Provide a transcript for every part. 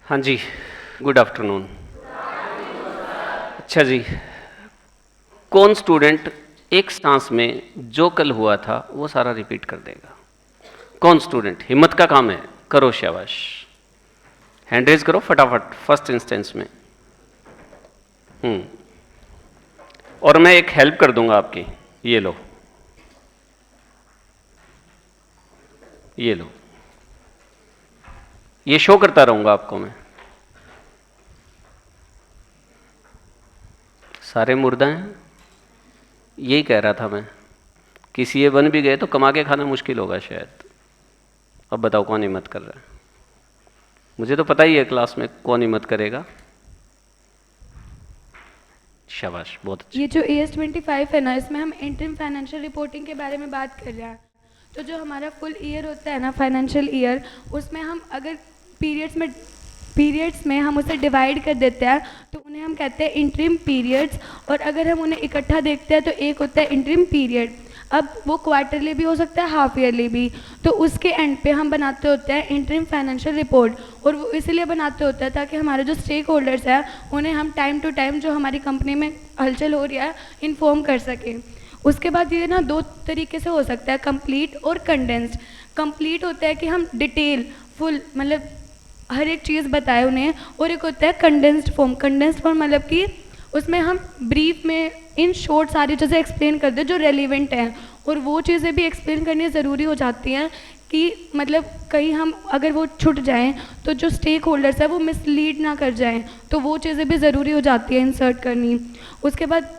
हाँ जी, good afternoon. अच्छा जी, कौन स्टूडेंट एक सांस में जो कल हुआ था वो सारा रिपीट कर देगा? कौन स्टूडेंट? हिम्मत का काम है, करो, शाबाश। हैंड रेज करो फटाफट फर्स्ट इंस्टेंस में। और मैं एक हेल्प कर दूंगा आपकी, ये लो, ये लो, ये शो करता रहूंगा आपको मैं। सारे मुर्दा हैं, यही कह रहा था मैं। किसी ये बन भी गए तो कमा के खाना मुश्किल होगा शायद। अब बताओ कौन हिम्मत कर रहा है? मुझे तो पता ही है क्लास में कौन हिम्मत करेगा। शाबाश, बहुत अच्छा। ये जो AS25 है ना, इसमें हम इंटरिम फाइनेंशियल रिपोर्टिंग के बारे में बात कर रहे हैं। तो जो हमारा फुल ईयर होता है ना, फाइनेंशियल ईयर, उसमें हम अगर पीरियड्स में हम उसे डिवाइड कर देते हैं तो उन्हें हम कहते हैं इंटरिम पीरियड्स। और अगर हम उन्हें इकट्ठा देखते हैं तो एक होता है इंटरिम पीरियड। अब वो क्वार्टरली भी हो सकता है, हाफ ईयरली भी। तो उसके एंड पे हम बनाते होते हैं इंटरिम फाइनेंशियल रिपोर्ट। और वो इसलिए बनाते होते हैं ताकि हमारे जो स्टेक होल्डर्स हैं उन्हें हम टाइम टू टाइम जो हमारी कंपनी में हलचल हो रही है इन्फॉर्म कर सकें। उसके बाद ये ना दो तरीके से हो सकता है, कंप्लीट और कंडेंस्ड। कंप्लीट होता है कि हम डिटेल फुल मतलब हर एक चीज़ बताए उन्हें। और एक होता है कंडेंस्ड फॉर्म। कंडेंस्ड फॉर्म मतलब कि उसमें हम ब्रीफ में इन शॉर्ट सारी चीज़ें एक्सप्लेन कर दें जो रेलिवेंट हैं। और वो चीज़ें भी एक्सप्लेन करनी ज़रूरी हो जाती हैं कि मतलब कहीं हम अगर वो छूट जाएं तो जो स्टेक होल्डर्स है वो मिसलीड ना कर जाएं। तो वो चीज़ें भी ज़रूरी हो जाती है इंसर्ट करनी। उसके बाद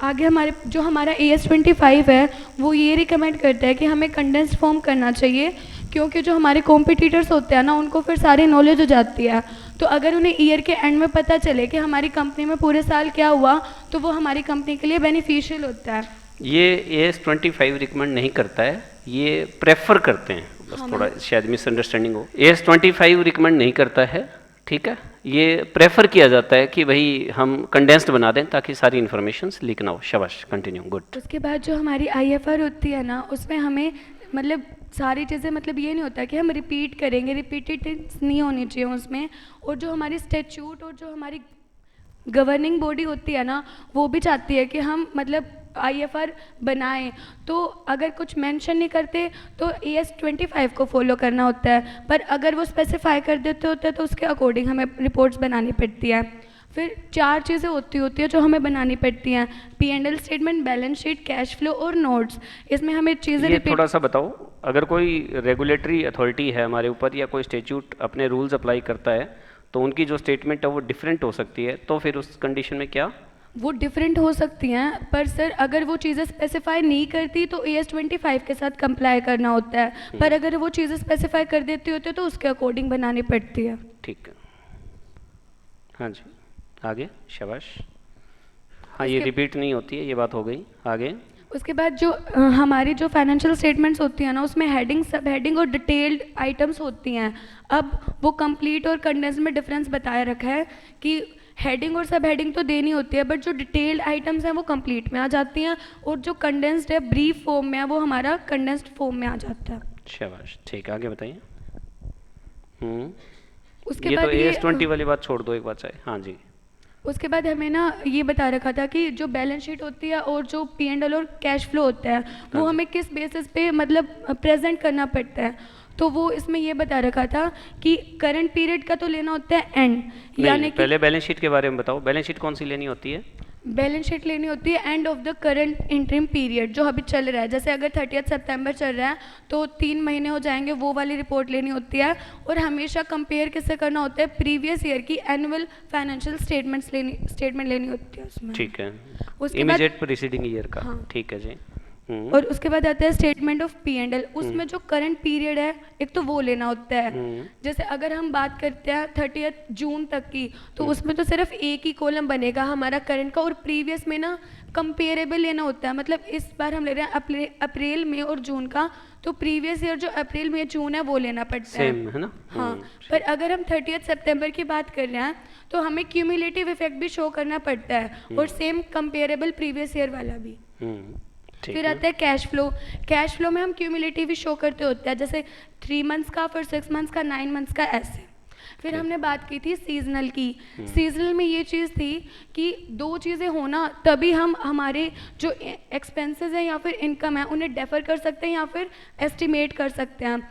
आगे हमारा AS25 है वो ये रिकमेंड करता है कि हमें कंडेंस्ड फॉर्म करना चाहिए, क्योंकि जो हमारे कॉम्पिटिटर्स होते हैं ना उनको फिर सारी नॉलेज हो जाती है। तो अगर उन्हें ईयर के एंड में पता चले कि हमारी कंपनी में पूरे साल क्या हुआ तो वो हमारी कंपनी के लिए बेनिफिशियल होता है। ये AS25 रिकमेंड नहीं करता है, ये प्रेफर करते हैं। बस हाँ, थोड़ा शायद मिसअंडरस्टैंडिंग हो। AS25 रिकमेंड नहीं करता है, ठीक है। ये प्रेफर किया जाता है कि भाई हम कंडेंस्ड बना दें ताकि सारी इन्फॉर्मेशन लीक ना हो। शाबाश, कंटिन्यू, गुड। उसके बाद जो हमारी IFR होती है ना, उसमें हमें मतलब सारी चीज़ें मतलब ये नहीं होता कि हम रिपीट करेंगे, रिपीटेड नहीं होनी चाहिए उसमें। और जो हमारी स्टैट्यूट और जो हमारी गवर्निंग बॉडी होती है ना वो भी चाहती है कि हम मतलब IFR बनाएं। तो अगर कुछ मेंशन नहीं करते तो AS25 को फॉलो करना होता है, पर अगर वो स्पेसिफाई कर देते होते हैं तो उसके अकॉर्डिंग हमें रिपोर्ट्स बनानी पड़ती है। फिर 4 चीज़ें होती है जो हमें बनानी पड़ती हैं: P&L statement, balance sheet, cash flow और नोट्स। इसमें हमें चीज़ें ये रिपीट। थोड़ा सा बताओ, अगर कोई रेगुलेटरी अथॉरिटी है हमारे ऊपर या कोई स्टेच्यूट अपने रूल्स अप्लाई करता है तो उनकी जो स्टेटमेंट है वो डिफरेंट हो सकती है, तो फिर उस कंडीशन में क्या? वो डिफरेंट हो सकती हैं, पर सर अगर वो चीज़ें स्पेसिफाई नहीं करती तो AS25 के साथ कंप्लाई करना होता है। पर अगर वो चीज़ें स्पेसिफाई कर देती होती है तो उसके अकॉर्डिंग बनानी पड़ती है। ठीक है, हाँ जी, आगे, शाबाश। हाँ, ये रिपीट नहीं होती है, ये बात हो गई। आगे उसके बाद जो हमारी जो फाइनेंशियल स्टेटमेंट्स होती हैं ना उसमें हेडिंग, सब हेडिंग और डिटेल्ड आइटम्स होती हैं। अब वो कंप्लीट और कंडेंस में डिफरेंस बताया रखा है कि हेडिंग और सब हेडिंग तो देनी होती है, बट जो डिटेल्ड आइटम्स हैं वो कंप्लीट में आ जाती हैं। और जो कंडेंस्ड है, ब्रीफ फॉर्म में है, वो हमारा कंडेंस्ड फॉर्म में आ जाता है। शाबाश, ठीक, आगे बताइए। उसके ये तो बाद AS20 वाली बात छोड़ दो एक बात चाहे। हाँ जी, उसके बाद हमें ना ये बता रखा था कि जो बैलेंस शीट होती है और जो P&L और कैश फ्लो होता है वो हमें किस बेसिस पे मतलब प्रेजेंट करना पड़ता है। तो वो इसमें ये बता रखा था कि करंट पीरियड का तो लेना होता है एंड, यानी नहीं, कि पहले बैलेंस शीट के बारे में बताओ। बैलेंस शीट कौन सी लेनी होती है? बैलेंस शीट लेनी होती है end of the current interim period जो अभी चल रहा है। जैसे अगर 30 सितंबर चल रहा है तो 3 महीने हो जाएंगे, वो वाली रिपोर्ट लेनी होती है। और हमेशा कंपेयर किससे करना होता है? प्रीवियस ईयर की एनुअल फाइनेंशियल स्टेटमेंट लेनी होती है उसमें। ठीक है, उसके बाद इमीडिएट प्रीसीडिंग ईयर का। हाँ। ठीक है जी। और उसके बाद आता है स्टेटमेंट ऑफ P&L। उसमें जो करंट पीरियड है एक तो वो लेना होता है। जैसे अगर हम बात करते हैं 30 जून तक की तो उसमें तो सिर्फ एक ही कॉलम बनेगा हमारा करंट का। और प्रीवियस में ना कंपेरेबल लेना होता है, मतलब इस बार हम ले रहे हैं अप्रैल मई और जून का, तो प्रीवियस ईयर जो अप्रैल मई जून है वो लेना पड़ता है। सेम है ना? हाँ, पर अगर हम 30 सितंबर की बात कर रहे हैं तो हमें क्यूमुलेटिव इफेक्ट भी शो करना पड़ता है और सेम कंपेरेबल प्रीवियस ईयर वाला भी। ठीक फिर है। आता है कैश फ्लो। कैश फ्लो में हम क्यूमुलेटिव ही शो करते होते हैं, जैसे 3 मंथ्स का, फिर 6 मंथ्स का, 9 मंथ्स का, ऐसे। फिर हमने बात की थी सीजनल की। सीजनल में ये चीज़ थी कि दो चीज़ें होना तभी हम हमारे जो एक्सपेंसेस हैं या फिर इनकम है उन्हें डेफर कर सकते हैं या फिर एस्टिमेट कर सकते हैं।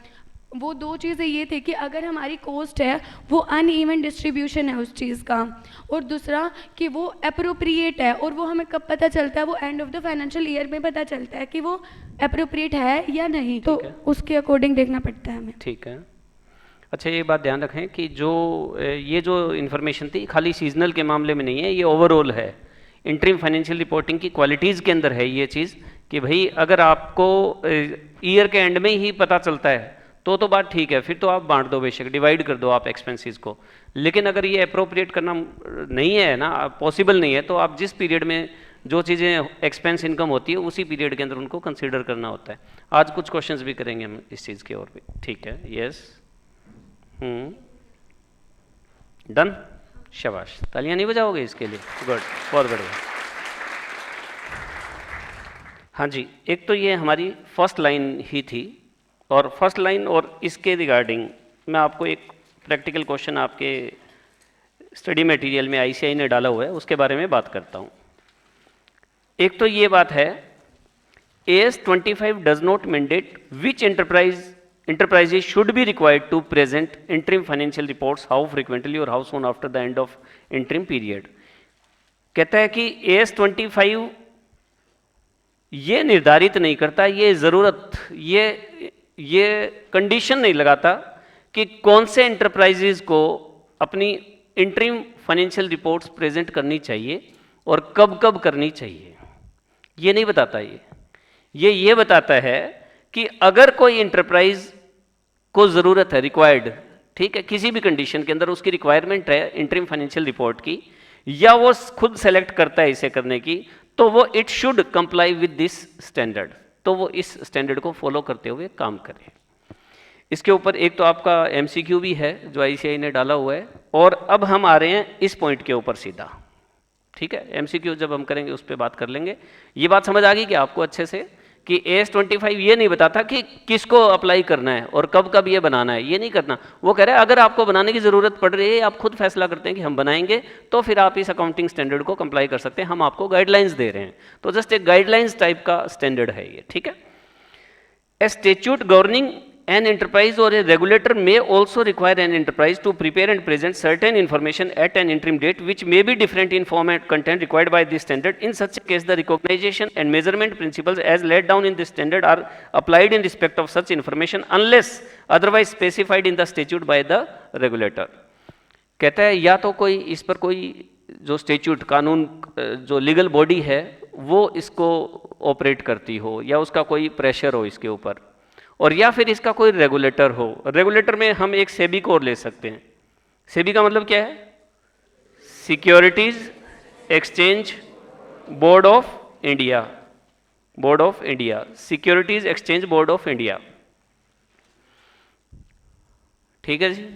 वो दो चीज़ें ये थी कि अगर हमारी कॉस्ट है वो अनइवन डिस्ट्रीब्यूशन है उस चीज़ का, और दूसरा कि वो अप्रोप्रिएट है, और वो हमें कब पता चलता है, वो end of the financial year में पता चलता है कि वो अप्रोप्रिएट है या नहीं, तो उसके अकॉर्डिंग देखना पड़ता है हमें। ठीक है। अच्छा, ये बात ध्यान रखें कि ये जो इन्फॉर्मेशन थी खाली सीजनल के मामले में नहीं है, ये ओवरऑल है। इंटरिम फाइनेंशियल रिपोर्टिंग की क्वालिटीज़ के अंदर है ये चीज़ कि भाई अगर आपको ईयर के एंड में ही पता चलता है तो बात ठीक है, फिर तो आप बांट दो, बेशक डिवाइड कर दो आप एक्सपेंसेस को। लेकिन अगर ये अप्रोप्रिएट करना नहीं है ना, पॉसिबल नहीं है, तो आप जिस पीरियड में जो चीज़ें एक्सपेंस इनकम होती है उसी पीरियड के अंदर उनको कंसीडर करना होता है। आज कुछ क्वेश्चंस भी करेंगे हम इस चीज़ की और भी। ठीक है, यस, डन, शाबाश, तालियां नहीं बजाओगे इसके लिए? गुड, बहुत बढ़िया। हाँ जी, एक तो ये हमारी फर्स्ट लाइन ही थी, और फर्स्ट लाइन और इसके रिगार्डिंग मैं आपको एक प्रैक्टिकल क्वेश्चन आपके स्टडी मटेरियल में आईसीआई ने डाला हुआ है, उसके बारे में बात करता हूँ। एक तो ये बात है, AS25 does not mandate which enterprises should be required to present interim financial reports how frequently or how soon after the end of interim period। कहता है कि AS25 ये निर्धारित नहीं करता, ये ज़रूरत, ये कंडीशन नहीं लगाता कि कौन से एंटरप्राइजेज को अपनी इंटरिम फाइनेंशियल रिपोर्ट्स प्रेजेंट करनी चाहिए और कब कब करनी चाहिए, ये नहीं बताता। ये बताता है कि अगर कोई इंटरप्राइज को ज़रूरत है, रिक्वायर्ड, ठीक है, किसी भी कंडीशन के अंदर उसकी रिक्वायरमेंट है इंटरिम फाइनेंशियल रिपोर्ट की, या वो खुद सेलेक्ट करता है इसे करने की, तो वो it should comply with this standard, तो वो इस स्टैंडर्ड को फॉलो करते हुए काम करे। इसके ऊपर एक तो आपका MCQ भी है जो आईसीआई ने डाला हुआ है, और अब हम आ रहे हैं इस पॉइंट के ऊपर सीधा। ठीक है, MCQ जब हम करेंगे उस पर बात कर लेंगे। ये बात समझ आ गई कि आपको अच्छे से कि AS25 ये नहीं बताता कि किसको अप्लाई करना है और कब कब ये बनाना है, ये नहीं करना। वो कह रहा है अगर आपको बनाने की ज़रूरत पड़ रही है, आप खुद फैसला करते हैं कि हम बनाएंगे, तो फिर आप इस अकाउंटिंग स्टैंडर्ड को कंप्लाई कर सकते हैं, हम आपको गाइडलाइंस दे रहे हैं। तो जस्ट एक गाइडलाइंस टाइप का स्टैंडर्ड है ये। ठीक है, a statute governing an enterprise or a regulator may also require an enterprise to prepare and present certain information at an interim date which may be different in form and content required by this standard. In such a case, the recognition and measurement principles as laid down in this standard are applied in respect of such information unless otherwise specified in the statute by the regulator। कहता है या तो कोई इस पर कोई जो statute, कानून, जो लीगल बॉडी है वो इसको ऑपरेट करती हो, या उसका कोई प्रेशर हो इसके ऊपर, और या फिर इसका कोई रेगुलेटर हो। रेगुलेटर में हम एक सेबी को और ले सकते हैं। सेबी का मतलब क्या है? Securities exchange board of India, board of India, securities exchange board of India. ठीक है जी,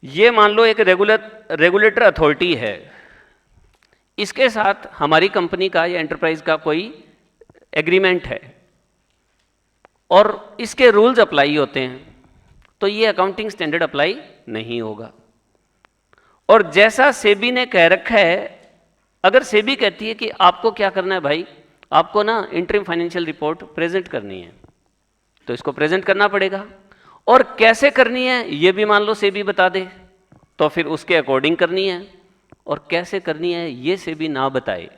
ये मान लो एक रेगुलेटर अथॉरिटी है, इसके साथ हमारी कंपनी का या एंटरप्राइज का कोई एग्रीमेंट है और इसके रूल्स अप्लाई होते हैं, तो ये अकाउंटिंग स्टैंडर्ड अप्लाई नहीं होगा। और जैसा सेबी ने कह रखा है, अगर सेबी कहती है कि आपको क्या करना है भाई, आपको ना इंटरिम फाइनेंशियल रिपोर्ट प्रेजेंट करनी है, तो इसको प्रेजेंट करना पड़ेगा। और कैसे करनी है ये भी मान लो सेबी बता दे, तो फिर उसके अकॉर्डिंग करनी है। और कैसे करनी है ये सेबी ना बताए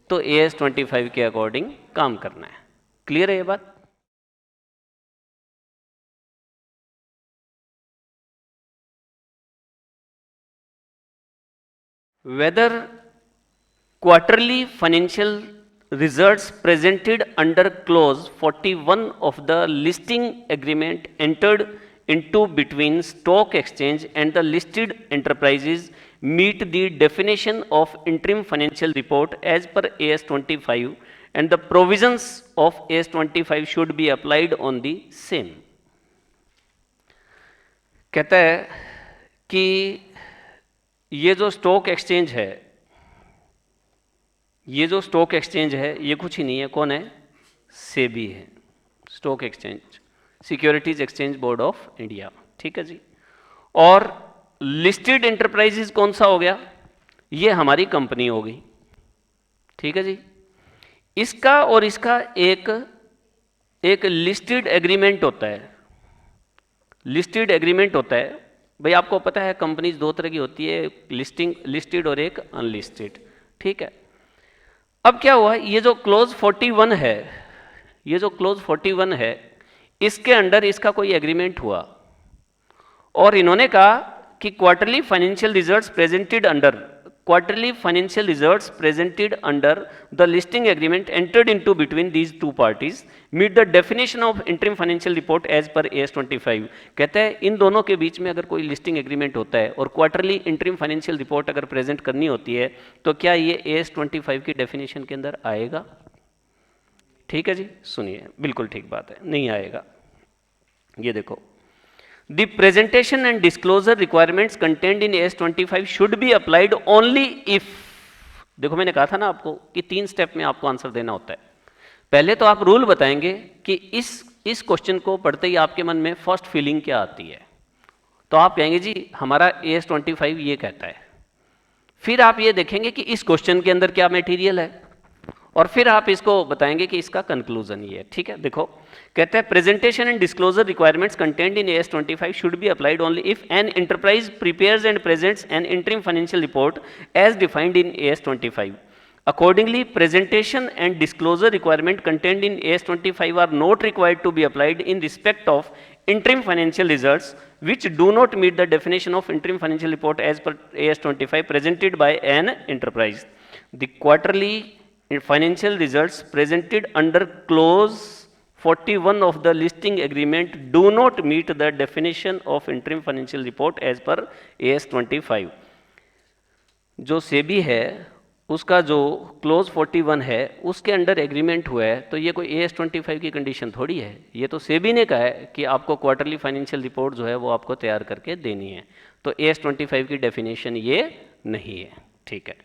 तो AS25 के अकॉर्डिंग काम करना है। क्लियर है ये बात? Whether quarterly financial results presented under clause 41 of the listing agreement entered into between stock exchange and the listed enterprises meet the definition of interim financial report as per AS25 and the provisions of AS25 should be applied on the same। कहता है कि ये जो stock exchange है, ये जो stock exchange है ये कुछ ही नहीं है, कौन है? सेबी है। Stock exchange securities exchange board of India, ठीक है जी। और लिस्टेड एंटरप्राइजेज कौन सा हो गया, ये हमारी कंपनी हो गई, ठीक है जी। इसका और इसका एक लिस्टेड एग्रीमेंट होता है, लिस्टेड एग्रीमेंट होता है। भाई आपको पता है कंपनीज दो तरह की होती है, लिस्टेड और एक अनलिस्टेड, ठीक है। अब क्या हुआ, ये जो क्लोज 41 है, ये जो क्लोज 41 है, इसके अंडर इसका कोई एग्रीमेंट हुआ और इन्होंने कहा कि quarterly financial results presented under the listing agreement entered into between these two parties meet the definition of interim financial report as per AS 25। कहते हैं इन दोनों के बीच में अगर कोई लिस्टिंग एग्रीमेंट होता है और क्वार्टरली इंटरिम फाइनेंशियल रिपोर्ट अगर प्रेजेंट करनी होती है तो क्या ये AS 25 की डेफिनेशन के अंदर आएगा? ठीक है जी, सुनिए, बिल्कुल ठीक बात है, नहीं आएगा। ये देखो, The presentation and disclosure requirements contained in AS 25 should be applied only if, देखो मैंने कहा था ना आपको कि 3 स्टेप में आपको आंसर देना होता है। पहले तो आप रूल बताएंगे कि इस क्वेश्चन को पढ़ते ही आपके मन में फर्स्ट फीलिंग क्या आती है, तो आप कहेंगे जी हमारा AS 25 ये कहता है। फिर आप ये देखेंगे कि इस क्वेश्चन के अंदर क्या मटेरियल है और फिर आप इसको बताएंगे कि इसका कंक्लूजन ये है, ठीक है। देखो कहते हैं presentation and disclosure requirements content in AS 25 should be applied only if an enterprise prepares and presents an interim financial report as defined in AS 25। Accordingly, presentation and disclosure requirement contained in AS 25 are not required to be applied in respect of interim financial results which do not meet the definition of interim financial report as per AS 25 presented by an enterprise. The quarterly financial results presented under clause 41 of the listing agreement do not meet the definition of interim financial report as per AS 25. जो सेबी है उसका जो close 41 है उसके under agreement हुआ है, तो ये कोई AS 25 की कंडीशन थोड़ी है। ये तो सेबी ने कहा है कि आपको क्वार्टरली फाइनेंशियल रिपोर्ट जो है वो आपको तैयार करके देनी है, तो AS 25 की डेफिनेशन ये नहीं है, ठीक है।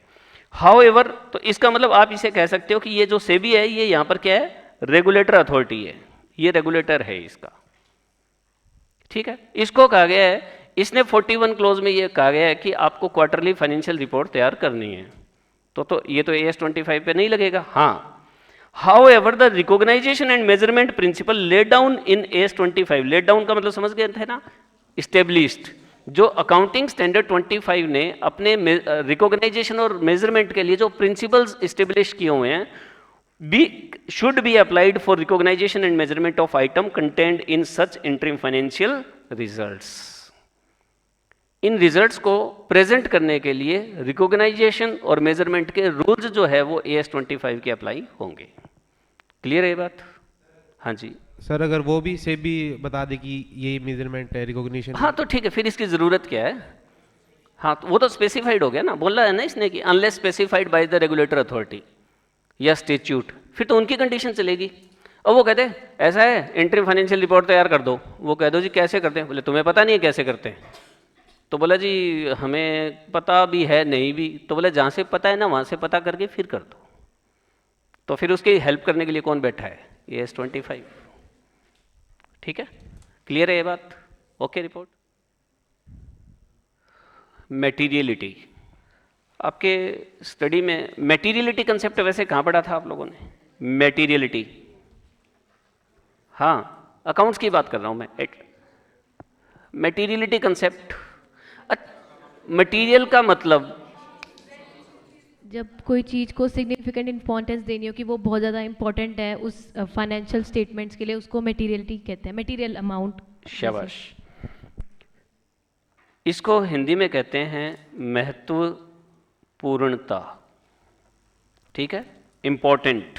हाउएवर, तो इसका मतलब आप इसे कह सकते हो कि ये जो सेबी है ये यहाँ पर क्या है, रेगुलेटर अथॉरिटी है, ये रेगुलेटर है इसका, ठीक है। इसको कहा गया है, इसने 41 क्लोज में ये कहा गया है कि आपको क्वार्टरली फाइनेंशियल रिपोर्ट तैयार करनी है, तो ये तो AS 25 पे नहीं लगेगा। हाँ, however the recognisation and measurement principle laid down in AS 25, laid down का मतलब समझ गए थे ना, इस्टेब्लिश्ड, जो अकाउंटिंग स्टैंडर्ड 25 ने अपने रिकॉग्नाइजेशन और मेजरमेंट के लिए जो प्रिंसिपल्स इस्टेब्लिश किए हुए हैं, should be applied for recognition and measurement of item contained in such interim financial results. In results को प्रेजेंट करने के लिए रिकॉग्नाइजेशन और मेजरमेंट के रूल्स जो है वो AS 25 के अप्लाई होंगे। क्लियर है ये बात? हाँ जी सर, अगर वो भी से भी बता दे कि ये मेजरमेंट है, रिकॉग्निशन, हाँ तो ठीक है, फिर इसकी ज़रूरत क्या है? हाँ तो वो तो स्पेसिफाइड हो गया ना, बोला है ना इसने कि unless specified by the regulator authority या स्टेच्यूट, फिर तो उनकी कंडीशन चलेगी। और वो कहते हैं ऐसा है इंटरिम फाइनेंशियल रिपोर्ट तैयार कर दो, वो कह दो जी कैसे करते हैं, बोले तुम्हें पता नहीं है कैसे करते हैं, तो बोला जी हमें पता भी है नहीं भी, तो बोला जहाँ से पता है ना वहाँ से पता करके फिर कर दो। तो फिर उसकी हेल्प करने के लिए कौन बैठा है? AS 25, ठीक है। क्लियर है ये बात? ओके। रिपोर्ट मटेरियलिटी, आपके स्टडी में मटेरियलिटी कंसेप्ट वैसे कहाँ पढ़ा था आप लोगों ने? मटेरियलिटी, हाँ अकाउंट्स की बात कर रहा हूँ मैं। मटेरियलिटी कंसेप्ट, मटेरियल का मतलब जब कोई चीज़ को सिग्निफिकेंट इंपॉर्टेंस देनी हो कि वो बहुत ज़्यादा इंपॉर्टेंट है उस फाइनेंशियल स्टेटमेंट्स के लिए, उसको मटेरियलिटी कहते हैं, मटेरियल अमाउंट। शाबाश। इसको हिंदी में कहते हैं महत्वपूर्णता, ठीक है, इंपॉर्टेंट,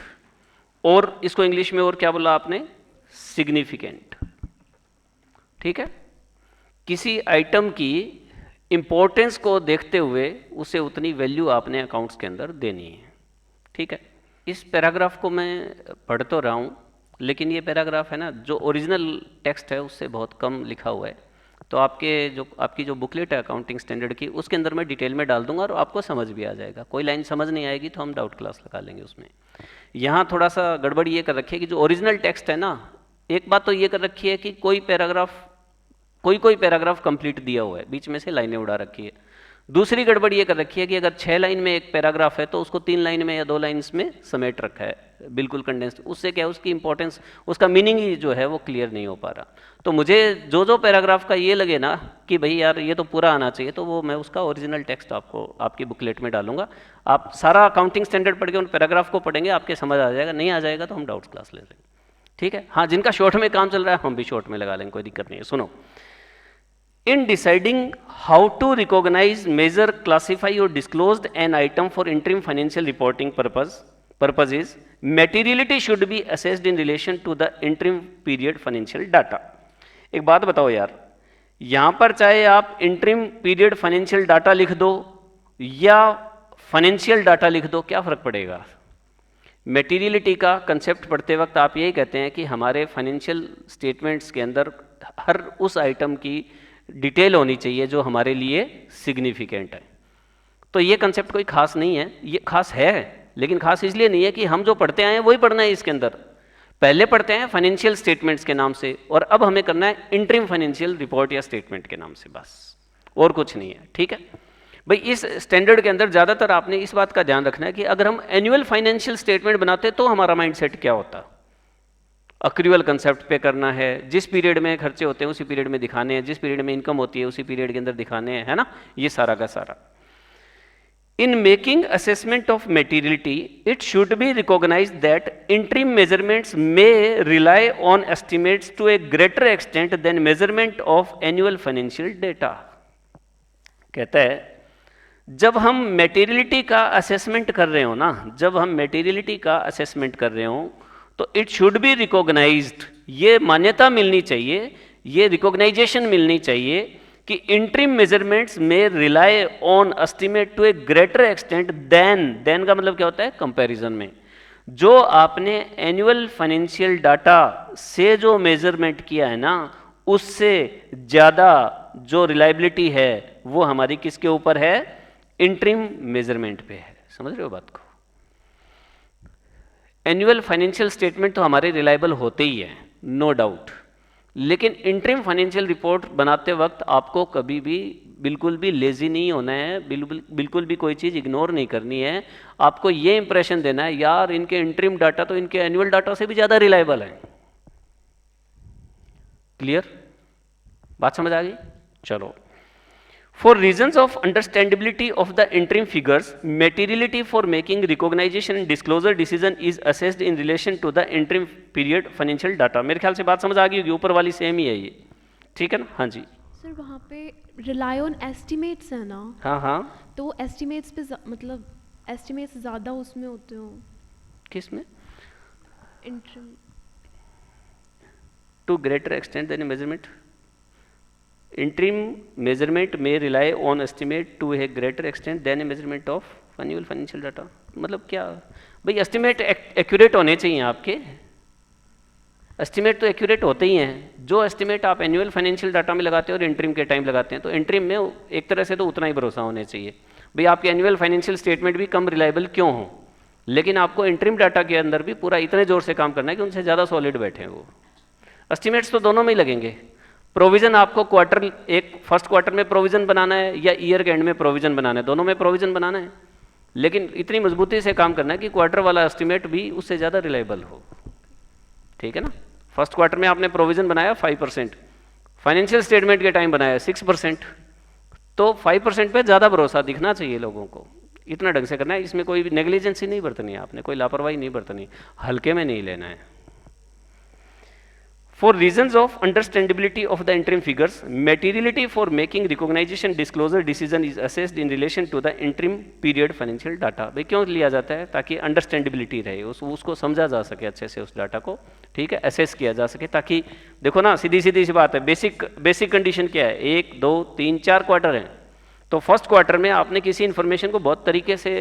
और इसको इंग्लिश में और क्या बोला आपने? सिग्निफिकेंट, ठीक है। किसी आइटम की इंपॉर्टेंस को देखते हुए उसे उतनी वैल्यू आपने अकाउंट्स के अंदर देनी है, ठीक है। इस पैराग्राफ को मैं पढ़ तो रहा हूँ, लेकिन ये पैराग्राफ है ना जो ओरिजिनल टेक्स्ट है उससे बहुत कम लिखा हुआ है, तो आपकी जो बुकलेट है अकाउंटिंग स्टैंडर्ड की, उसके अंदर मैं डिटेल में डाल दूंगा और आपको समझ भी आ जाएगा। कोई लाइन समझ नहीं आएगी तो हम डाउट क्लास लगा लेंगे उसमें। यहाँ थोड़ा सा गड़बड़ी ये कर रखी है कि जो ओरिजिनल टेक्स्ट है ना एक बात तो ये कर रखी है कि कोई पैराग्राफ कंप्लीट दिया हुआ है, बीच में से लाइनें उड़ा रखी है। दूसरी गड़बड़ ये कर रखी है कि अगर 6 लाइन में एक पैराग्राफ है तो उसको 3 लाइन में या 2 लाइन्स में समेट रखा है, बिल्कुल कंडेंस्ड। उससे क्या है, उसकी इंपॉर्टेंस, उसका मीनिंग ही जो है वो क्लियर नहीं हो पा रहा। तो मुझे जो पैराग्राफ का ये लगे ना कि भाई यार ये तो पूरा आना चाहिए, तो वो मैं उसका ओरिजिनल टेक्स्ट आपको आपकी बुकलेट में डालूंगा। आप सारा अकाउंटिंग स्टैंडर्ड पढ़ के उन पैराग्राफ को पढ़ेंगे, आपके समझ आ जाएगा। नहीं आ जाएगा तो हम डाउट्स क्लास ले लेंगे, ठीक है। हाँ, जिनका शॉर्ट में काम चल रहा है हम भी शॉर्ट में लगा लेंगे, कोई दिक्कत नहीं है। सुनो, in deciding how to recognize, measure, classify or disclose an item for interim financial reporting purposes, materiality should be assessed in relation to the interim period financial data. एक बात बताओ यार, यहां पर चाहे आप इंटरिम पीरियड फाइनेंशियल डाटा लिख दो या फाइनेंशियल डाटा लिख दो, क्या फर्क पड़ेगा? मेटीरियलिटी का कंसेप्ट पढ़ते वक्त आप यही कहते हैं कि हमारे फाइनेंशियल स्टेटमेंट्स के अंदर हर उस आइटम की डिटेल होनी चाहिए जो हमारे लिए सिग्निफिकेंट है। तो ये कंसेप्ट कोई खास नहीं है, ये खास है, लेकिन खास इसलिए नहीं है कि हम जो पढ़ते आए हैं वही पढ़ना है इसके अंदर। पहले पढ़ते हैं फाइनेंशियल स्टेटमेंट्स के नाम से, और अब हमें करना है इंटरिम फाइनेंशियल रिपोर्ट या स्टेटमेंट के नाम से, बस और कुछ नहीं है, ठीक है भाई। इस स्टैंडर्ड के अंदर ज़्यादातर आपने इस बात का ध्यान रखना है कि अगर हम एनुअल फाइनेंशियल स्टेटमेंट बनाते तो हमारा माइंडसेट क्या होता। अक्रूअल कंसेप्ट पे करना है, जिस पीरियड में खर्चे होते हैं उसी पीरियड में दिखाने हैं, जिस पीरियड में इनकम होती है उसी पीरियड के अंदर दिखाने हैं, है ना, ये सारा का सारा। In making assessment of materiality it should be recognise that interim measurements may rely on estimates to a greater extent than measurement of annual financial data. कहता है जब हम मेटीरियलिटी का असेसमेंट कर रहे हो ना, जब हम मेटीरियलिटी का असेसमेंट कर रहे हो तो इट शुड बी रिकॉग्नाइज्ड, ये मान्यता मिलनी चाहिए, ये रिकॉग्नाइजेशन मिलनी चाहिए कि इंटरिम मेजरमेंट्स में rely on estimate to a greater extent than का मतलब क्या होता है, कंपैरिजन में। जो आपने एनुअल फाइनेंशियल डाटा से जो मेजरमेंट किया है ना, उससे ज़्यादा जो रिलायबिलिटी है वो हमारी किसके ऊपर है, इंटरिम मेजरमेंट पे है। समझ रहे हो बात को? एनुअल फाइनेंशियल स्टेटमेंट तो हमारे रिलायबल होते ही हैं, नो डाउट, लेकिन इंटरिम फाइनेंशियल रिपोर्ट बनाते वक्त आपको कभी भी बिल्कुल भी लेजी नहीं होना है, बिल्कुल भी कोई चीज़ इग्नोर नहीं करनी है। आपको ये इंप्रेशन देना है यार इनके इंटरिम डाटा तो इनके एनुअल डाटा से भी ज़्यादा रिलायबल है। क्लियर? बात समझ आ गई? चलो, For reasons of understandability of the interim figures, materiality for making recognition and disclosure decision is assessed in relation to the interim period financial data. मेरे ख्याल से बात समझ आ गई होगी, ऊपर वाली सेम ही है ये, ठीक है ना? हाँ जी सर, वहाँ पे रिलाई ऑन एस्टिमेट्स है ना? हाँ हाँ, तो एस्टिमेट्स पे मतलब एस्टिमेट्स ज़्यादा उसमें होते हो किस में? Interim to greater extent than measurement, interim measurement में rely on estimate to a greater extent than a measurement of annual financial data. मतलब क्या भाई, एस्टिमेट एक्यूरेट होने चाहिए आपके, एस्टिमेट तो एक्यूरेट होते ही हैं। जो एस्टिमेट आप एनुअल फाइनेंशियल डाटा में लगाते हैं और इंटरिम के टाइम लगाते हैं, तो इंटरिम में एक तरह से तो उतना ही भरोसा होने चाहिए। भाई आपके एनुअल फाइनेंशियल स्टेटमेंट भी कम रिलायबल क्यों हो, लेकिन आपको इंटरिम डाटा के अंदर भी पूरा इतने जोर से काम करना है कि उनसे ज़्यादा सॉलिड बैठे हैं वो। एस्टिमेट्स तो दोनों में ही लगेंगे। प्रोविजन आपको क्वार्टर, एक फर्स्ट क्वार्टर में प्रोविजन बनाना है या ईयर के एंड में प्रोविजन बनाना है, दोनों में प्रोविजन बनाना है, लेकिन इतनी मजबूती से काम करना है कि क्वार्टर वाला एस्टिमेट भी उससे ज़्यादा रिलायबल हो, ठीक है ना? फर्स्ट क्वार्टर में आपने प्रोविजन बनाया 5%, फाइनेंशियल स्टेटमेंट के टाइम बनाया 6%, तो 5% पे ज़्यादा भरोसा दिखना चाहिए लोगों को। इतना ढंग से करना है, इसमें कोई नेग्लिजेंसी नहीं बरतनी है आपने, कोई लापरवाही नहीं बरतनी, हल्के में नहीं लेना है। For reasons of understandability of the interim figures, materiality for making recognition disclosure decision is assessed in relation to the interim period financial data. भाई क्यों लिया जाता है? ताकि अंडरस्टैंडेबिलिटी रहे, उसको समझा जा सके अच्छे से उस डाटा को, ठीक है, असेस किया जा सके। ताकि देखो ना, सीधी सीधी सी बात है, बेसिक कंडीशन क्या है, 1 2 3 4 क्वार्टर हैं, तो फर्स्ट क्वार्टर में आपने किसी इन्फॉर्मेशन को बहुत तरीके से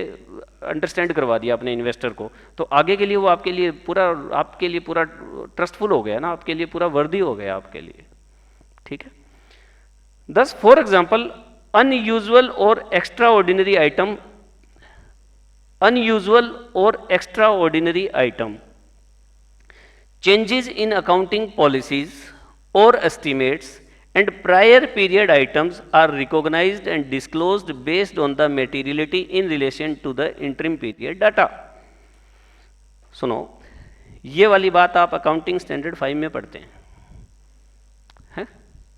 अंडरस्टैंड करवा दिया अपने इन्वेस्टर को, तो आगे के लिए वो आपके लिए पूरा ट्रस्टफुल हो गया ना, आपके लिए पूरा वर्दी हो गया आपके लिए, ठीक है। दस फॉर एग्जाम्पल अनयूजुअल और extra ordinary item changes in accounting policies or estimates and prior period items are recognized and disclosed based on the materiality in relation to the interim period data. सुनो, ये वाली बात आप accounting standard 5 में पढ़ते हैं?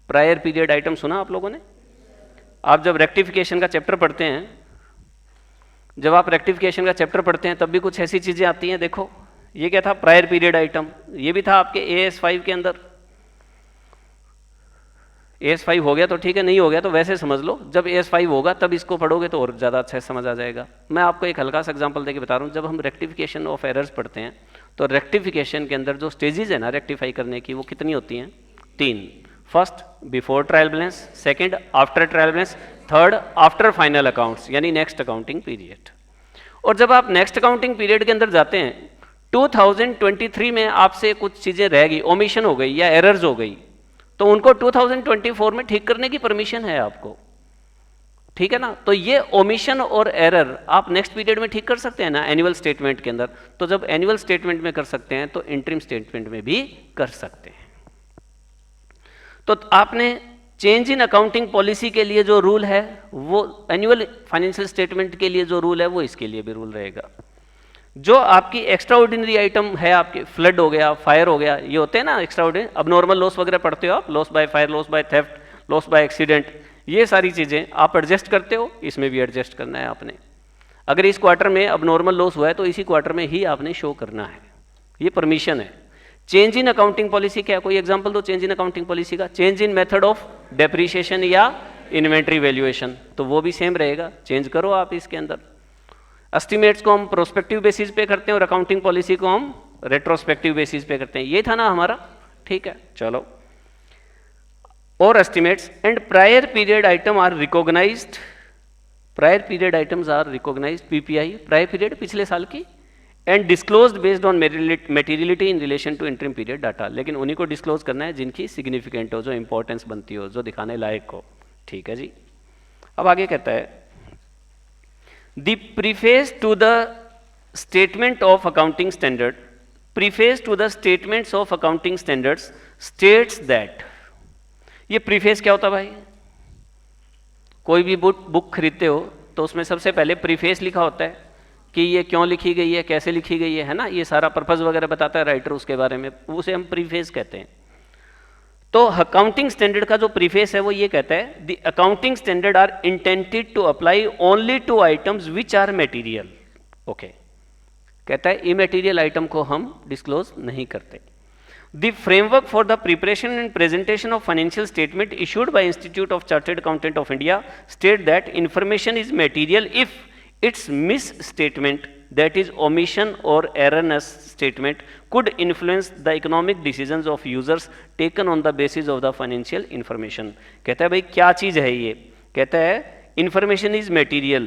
Prior period item सुना आप लोगों ने? आप जब रेक्टिफिकेशन का चैप्टर पढ़ते हैं, जब आप रेक्टिफिकेशन का चैप्टर पढ़ते हैं तब भी कुछ ऐसी चीजें आती हैं। देखो, ये क्या था? Prior period item. ये भी था आपके AS5 के अंदर। AS5 हो गया तो ठीक है, नहीं हो गया तो वैसे समझ लो, जब AS5 होगा तब इसको पढ़ोगे तो और ज़्यादा अच्छा समझ आ जाएगा। मैं आपको एक हल्का सा एग्जांपल देके बता रहा हूँ। जब हम रेक्टिफिकेशन ऑफ एरर्स पढ़ते हैं तो रेक्टिफिकेशन के अंदर जो स्टेजेस है ना रेक्टिफाई करने की, वो कितनी होती हैं? 3। First before trial balance, second after trial balance, third after final accounts, यानी नेक्स्ट अकाउंटिंग पीरियड। और जब आप नेक्स्ट अकाउंटिंग पीरियड के अंदर जाते हैं, 2023 में आपसे कुछ चीज़ें रह गई, ओमिशन हो गई या एरर्स हो गई, तो उनको 2024 में ठीक करने की परमिशन है आपको, ठीक है ना? तो ये ओमिशन और एरर आप नेक्स्ट पीरियड में ठीक कर सकते हैं ना, एनुअल स्टेटमेंट के अंदर। तो जब एनुअल स्टेटमेंट में कर सकते हैं तो इंटरिम स्टेटमेंट में भी कर सकते हैं। तो आपने चेंज इन अकाउंटिंग पॉलिसी के लिए जो रूल है, वो एनुअल फाइनेंशियल स्टेटमेंट के लिए जो रूल है वो इसके लिए भी रूल रहेगा। जो आपकी एक्स्ट्रा ऑर्डिनरी आइटम है, आपके फ्लड हो गया, फायर हो गया, ये होते हैं ना एक्स्ट्रा ऑर्डिनरी, अब नॉर्मल लॉस वगैरह पढ़ते हो आप, loss by fire, loss by theft, loss by accident, ये सारी चीजें आप एडजस्ट करते हो, इसमें भी एडजस्ट करना है आपने। अगर इस क्वार्टर में अब नॉर्मल लॉस हुआ है तो इसी क्वार्टर में ही आपने शो करना है, ये परमिशन है। चेंज इन अकाउंटिंग पॉलिसी क्या? कोई एग्जांपल दो चेंज इन अकाउंटिंग पॉलिसी का। Change in method of depreciation या इन्वेंट्री वैल्यूएशन, तो वो भी सेम रहेगा, चेंज करो आप इसके अंदर। एस्टिमेट्स को हम प्रोस्पेक्टिव बेसिस पे करते हैं और अकाउंटिंग पॉलिसी को हम रेट्रोस्पेक्टिव बेसिस पे करते हैं। ये था ना हमारा, ठीक है, चलो। और estimates and prior period item are recognised, prior period items are recognised, PPI prior period पिछले साल की, and disclosed based on materiality in relation to interim period data. लेकिन उन्हीं को डिस्क्लोज करना है जिनकी सिग्निफिकेंट हो, जो इंपॉर्टेंस बनती हो, जो दिखाने लायक हो, ठीक है जी। अब आगे कहता है, The preface to the statement of accounting standard, preface to the statements of accounting standards states that, ये preface क्या होता है भाई? कोई भी बुक खरीदते हो तो उसमें सबसे पहले preface लिखा होता है कि ये क्यों लिखी गई है, कैसे लिखी गई है ना, ये सारा पर्पस वगैरह बताता है राइटर उसके बारे में, उसे हम preface कहते हैं। तो अकाउंटिंग स्टैंडर्ड का जो प्रीफेस है वो ये कहता है, the accounting standard are intended to apply only to items which are material. Okay, कहता है इमटेरियल आइटम को हम डिस्क्लोज नहीं करते। The framework for the preparation and presentation of financial statement issued by institute of chartered accountant of India state that information is material if its misstatement, that is omission or erroneous statement, could influence the economic decisions of users taken on the basis of the financial information। कहता है भाई क्या चीज़ है ये? कहता है information is material,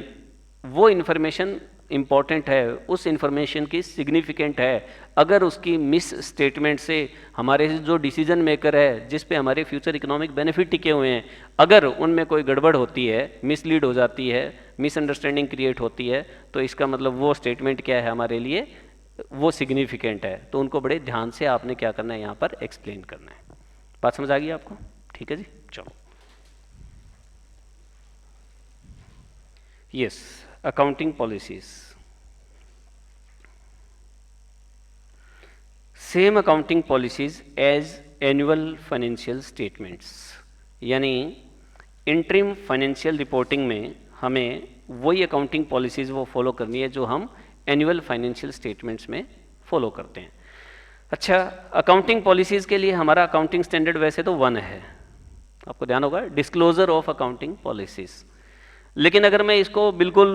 वो information important है, उस information की significant है। अगर उसकी मिस स्टेटमेंट से हमारे जो डिसीजन मेकर है, जिस पे हमारे फ्यूचर इकोनॉमिक बेनिफिट टिके हुए हैं, अगर उनमें कोई गड़बड़ होती है, मिसलीड हो जाती है, मिसअंडरस्टैंडिंग क्रिएट होती है, तो इसका मतलब वो स्टेटमेंट क्या है हमारे लिए, वो सिग्निफिकेंट है। तो उनको बड़े ध्यान से आपने क्या करना है, यहाँ पर एक्सप्लेन करना है। बात समझ आ गई आपको? ठीक है जी, चलो। Yes, accounting policies, same accounting policies as annual financial statements, यानी इंटरिम फाइनेंशियल रिपोर्टिंग में हमें वही अकाउंटिंग पॉलिसीज वो फॉलो करनी है जो हम एनुअल फाइनेंशियल स्टेटमेंट्स में फॉलो करते हैं। अच्छा, अकाउंटिंग पॉलिसीज के लिए हमारा अकाउंटिंग स्टैंडर्ड वैसे तो 1 है, आपको ध्यान होगा, डिस्क्लोजर ऑफ अकाउंटिंग पॉलिसीज। लेकिन अगर मैं इसको बिल्कुल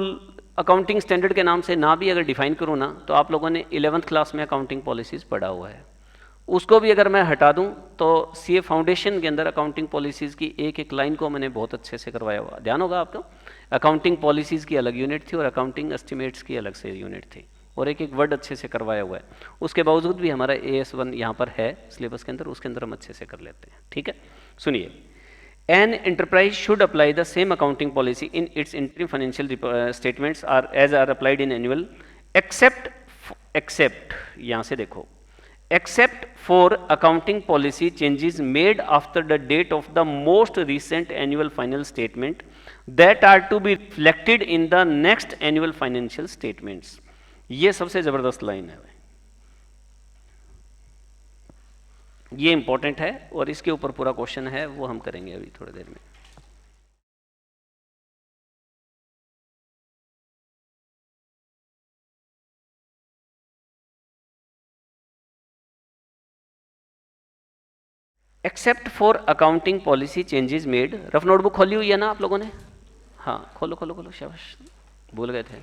अकाउंटिंग स्टैंडर्ड के नाम से ना भी अगर डिफाइन करूँ ना, तो आप लोगों ने 11th क्लास में अकाउंटिंग पॉलिसीज पढ़ा हुआ है, उसको भी अगर मैं हटा दूं तो CA फाउंडेशन के अंदर अकाउंटिंग पॉलिसीज की एक एक लाइन को मैंने बहुत अच्छे से करवाया हुआ, ध्यान होगा आपको। अकाउंटिंग पॉलिसीज की अलग यूनिट थी और अकाउंटिंग एस्टिमेट्स की अलग से यूनिट थी, और एक एक वर्ड अच्छे से करवाया हुआ है। उसके बावजूद भी हमारा AS1 यहाँ पर है सिलेबस के अंदर, उसके अंदर हम अच्छे से कर लेते हैं, ठीक है। सुनिए, An enterprise should apply the same accounting policy in its interim financial statements as are applied in annual, except यहाँ से देखो, except for accounting policy changes made after the date of the most recent annual final statement that are to be reflected in the next annual financial statements. ये सबसे जबरदस्त line है भाई, ये important है और इसके ऊपर पूरा क्वेश्चन है, वो हम करेंगे अभी थोड़ी देर में. Except for accounting policy changes made. Rough notebook खोली हुई है ना आप लोगों ने? हाँ, खोलो खोलो खोलो, शाबाश, भूल गए थे.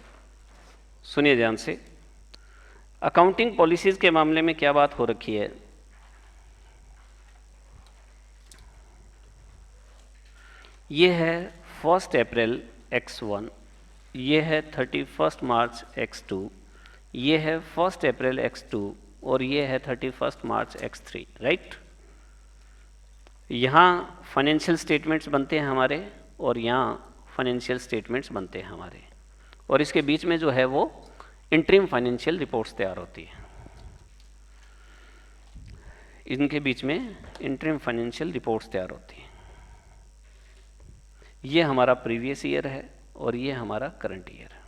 सुनिए ध्यान से, अकाउंटिंग पॉलिसीज के मामले में क्या बात हो रखी है. ये है 1 अप्रैल x1, ये है 31 मार्च x2, ये है 1 अप्रैल x2 और ये है 31 मार्च x3, राइट. यहाँ फाइनेंशियल स्टेटमेंट्स बनते हैं हमारे और यहाँ फाइनेंशियल स्टेटमेंट्स बनते हैं हमारे, और इसके बीच में जो है वो इंटरिम फाइनेंशियल रिपोर्ट्स तैयार होती है. इनके बीच में इंटरिम फाइनेंशियल रिपोर्ट्स तैयार होती हैं. ये हमारा प्रीवियस ईयर है और ये हमारा करंट ईयर है.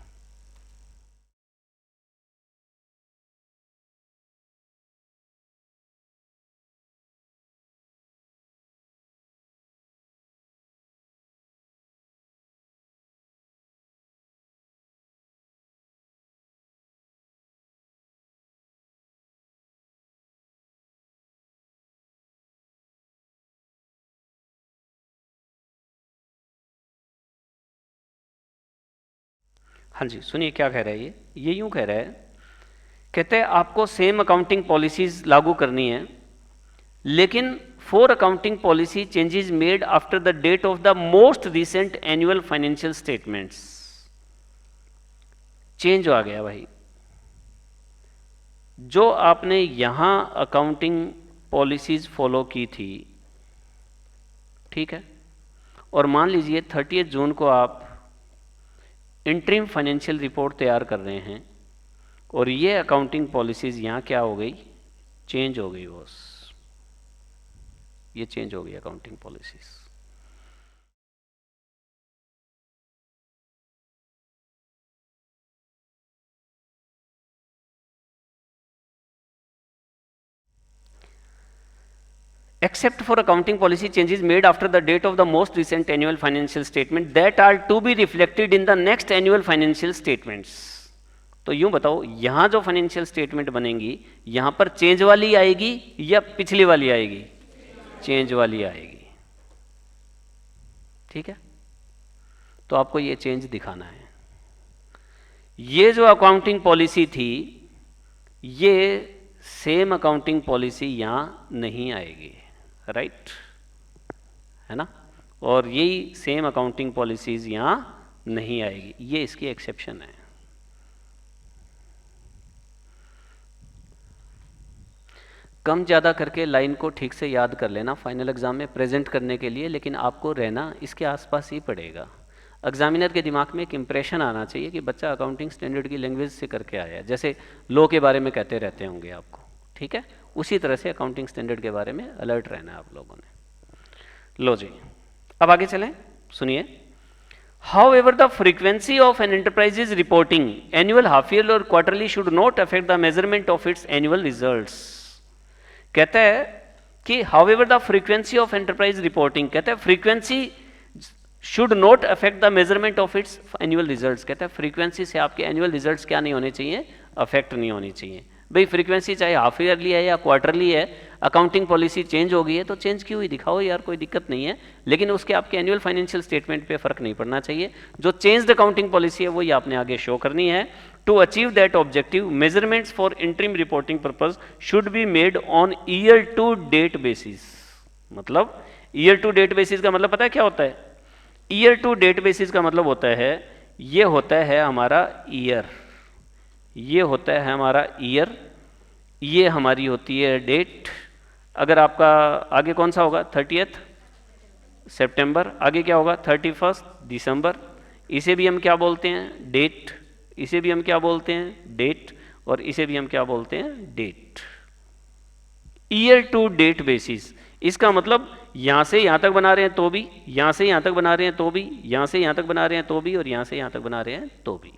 हाँ जी, सुनिए क्या कह रहा है ये यूं कह रहा है, कहते हैं आपको सेम अकाउंटिंग पॉलिसीज लागू करनी है, लेकिन for accounting policy changes made after the date of the most recent annual financial statements. Change आ गया भाई. जो आपने यहां अकाउंटिंग पॉलिसीज फॉलो की थी, ठीक है, और मान लीजिए 30 जून को आप इंटरिम फाइनेंशियल रिपोर्ट तैयार कर रहे हैं और ये अकाउंटिंग पॉलिसीज यहाँ क्या हो गई, चेंज हो गई. बॉस, ये चेंज हो गई accounting policies. Except for accounting policy changes made after the date of the most recent annual financial statement that are to be reflected in the next annual financial statements. तो यूं बताओ, यहां जो financial statement बनेंगी यहां पर change वाली आएगी या पिछली वाली आएगी? चेंज वाली आएगी. ठीक है, तो आपको ये चेंज दिखाना है. ये जो अकाउंटिंग पॉलिसी थी, ये सेम अकाउंटिंग पॉलिसी यहां नहीं आएगी, राइट, है ना, और यही सेम अकाउंटिंग पॉलिसीज यहां नहीं आएगी. ये इसकी एक्सेप्शन है. कम ज़्यादा करके लाइन को ठीक से याद कर लेना फाइनल एग्जाम में प्रेजेंट करने के लिए, लेकिन आपको रहना इसके आसपास ही पड़ेगा. एग्जामिनर के दिमाग में एक इंप्रेशन आना चाहिए कि बच्चा अकाउंटिंग स्टैंडर्ड की लैंग्वेज से करके आया, जैसे लॉ के बारे में कहते रहते होंगे आपको, ठीक है, उसी तरह से अकाउंटिंग स्टैंडर्ड के बारे में अलर्ट रहना है आप लोगों ने. लो जी, अब आगे चलें. सुनिए, However, the frequency of an enterprise's reporting, annual, half yearly or quarterly, should not affect the measurement of its annual results. कहता है कि however the frequency of enterprise reporting, कहता है frequency should not affect the measurement of its annual results. कहता है frequency से आपके annual results क्या नहीं होने चाहिए, affect नहीं होनी चाहिए. भाई फ्रीक्वेंसी चाहे हाफ ईयरली है या क्वार्टरली है, अकाउंटिंग पॉलिसी चेंज हो गई है तो चेंज क्यों हुई दिखाओ यार, कोई दिक्कत नहीं है, लेकिन उसके आपके एनुअल फाइनेंशियल स्टेटमेंट पे फर्क नहीं पड़ना चाहिए. जो चेंज्ड अकाउंटिंग पॉलिसी है वही आपने आगे शो करनी है. To achieve that objective, measurements for interim reporting purpose should be made on year to date basis. मतलब ईयर टू डेट बेसिस का मतलब पता है क्या होता है? ईयर टू डेट बेसिस का मतलब होता है, ये होता है हमारा ईयर, ये होता है हमारा ईयर, ये हमारी होती है डेट. अगर आपका आगे कौन सा होगा, 30 सितंबर, आगे क्या होगा 31 दिसंबर. इसे भी हम क्या बोलते हैं, डेट. इसे भी हम क्या बोलते हैं, डेट. और इसे भी हम क्या बोलते हैं, date. Year to date basis, इसका मतलब यहां से यहां तक बना रहे हैं तो भी, यहां से यहां तक बना रहे हैं तो भी, यहां से यहां तक बना रहे हैं तो भी, और यहां से यहां तक बना रहे हैं तो भी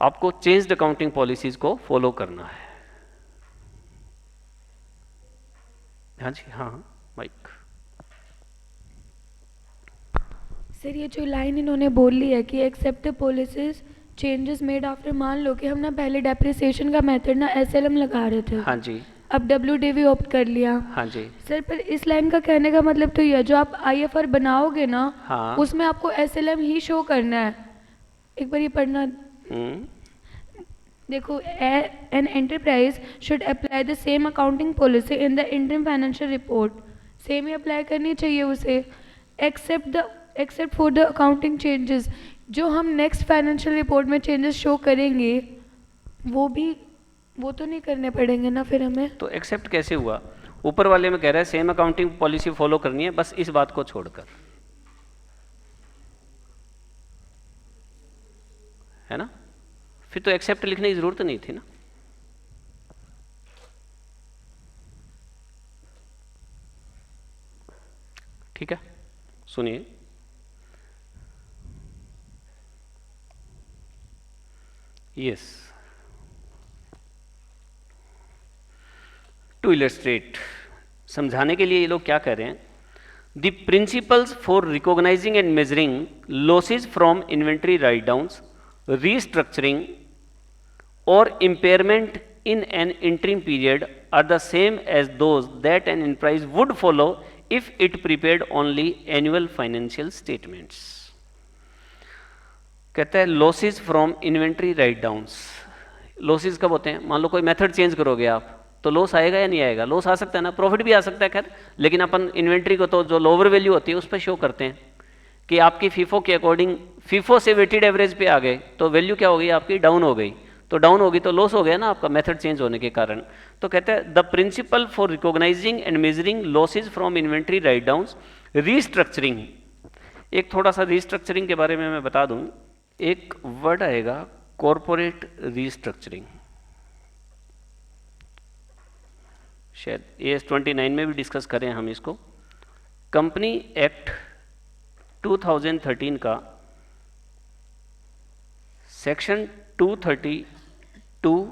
आपको चेंज्ड अकाउंटिंग पॉलिसीज को फॉलो करना है। हाँ जी, हाँ माइक। सर ये जो लाइन इन्होंने बोल ली है कि except the policies changes made after, मान लो कि हम ना पहले डेप्रिसिएशन का मेथड ना एसएलएम लगा रहे थे, हाँ जी, अब डब्ल्यूडीवी ऑप्ट कर लिया। हाँ जी, सर पर इस लाइन का कहने का मतलब तो ये, जो आप आईएफआर बनाओगे ना, हाँ, उसमें आपको एसएलएम ही शो करना है। एक बार ये पढ़ना देखो, an enterprise should apply the same accounting policy in the interim financial report, same he apply करनी चाहिए उसे, except for the accounting changes, जो हम नेक्स्ट फाइनेंशियल रिपोर्ट में चेंजेस शो करेंगे वो तो नहीं करने पड़ेंगे ना फिर हमें। तो एक्सेप्ट कैसे हुआ? ऊपर वाले में कह रहा है सेम अकाउंटिंग पॉलिसी फॉलो करनी है, बस इस बात को छोड़कर, है ना? फिर तो एक्सेप्ट लिखने की जरूरत नहीं थी ना। ठीक है, सुनिए, यस, टू इलस्ट्रेट, समझाने के लिए ये लोग क्या कह रहे हैं, the principles for recognising and measuring losses from inventory write downs, restructuring or impairment in an interim period are the same as those that an enterprise would follow if it prepared only annual financial statements. कहता है losses from inventory write downs, losses कब होते हैं? मान लो कोई method change करोगे आप तो लॉस आएगा या नहीं आएगा? लॉस आ सकता है ना, प्रॉफिट भी आ सकता है खैर, लेकिन अपन इन्वेंट्री को तो जो लोअर वैल्यू होती है उस पर शो करते हैं कि आपकी फीफो के अकॉर्डिंग, फीफो से वेटेड एवरेज पे आ गए तो वैल्यू क्या हो गई आपकी? डाउन हो गई, तो डाउन होगी तो लॉस हो गया ना आपका, मेथड चेंज होने के कारण। तो कहते हैं the principle for recognising and measuring losses from inventory write downs, restructuring. एक थोड़ा सा रीस्ट्रक्चरिंग के बारे में मैं बता दूं, एक वर्ड आएगा कॉरपोरेट रीस्ट्रक्चरिंग, शायद AS29 में भी डिस्कस करें हम इसको। कंपनी एक्ट 2013 का सेक्शन 232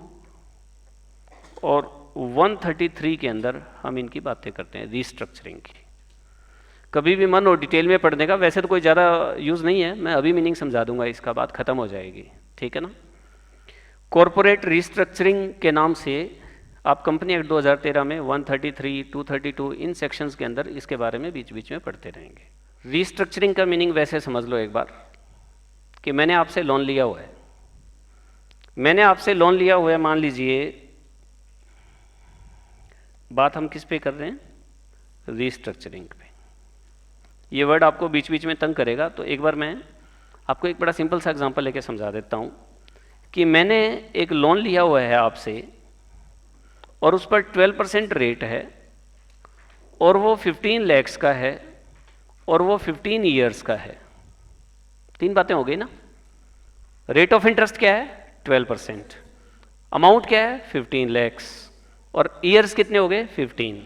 और 133 के अंदर हम इनकी बातें करते हैं रीस्ट्रक्चरिंग की। कभी भी मन हो डिटेल में पढ़ने का, वैसे तो कोई ज़्यादा यूज़ नहीं है, मैं अभी मीनिंग समझा दूंगा, इसका बात खत्म हो जाएगी, ठीक है ना। कॉरपोरेट रीस्ट्रक्चरिंग के नाम से आप कंपनी एक्ट 2013 में 133, 232 इन सेक्शंस के अंदर इसके बारे में बीच बीच में पढ़ते रहेंगे। रीस्ट्रक्चरिंग का मीनिंग वैसे समझ लो एक बार कि मैंने आपसे लोन लिया हुआ है, मैंने आपसे लोन लिया हुआ है, मान लीजिए, बात हम किस पे कर रहे हैं? रीस्ट्रक्चरिंग पे। ये वर्ड आपको बीच बीच में तंग करेगा, तो एक बार मैं आपको एक बड़ा सिंपल सा एग्जांपल लेके समझा देता हूं कि मैंने एक लोन लिया हुआ है आपसे और उस पर 12% रेट है और वो 15 lakhs का है और वो 15 years का है। तीन बातें हो गई ना। रेट ऑफ इंटरेस्ट क्या है? 12%, अमाउंट क्या है? 15 lakhs, और ईयर्स कितने हो गए? 15,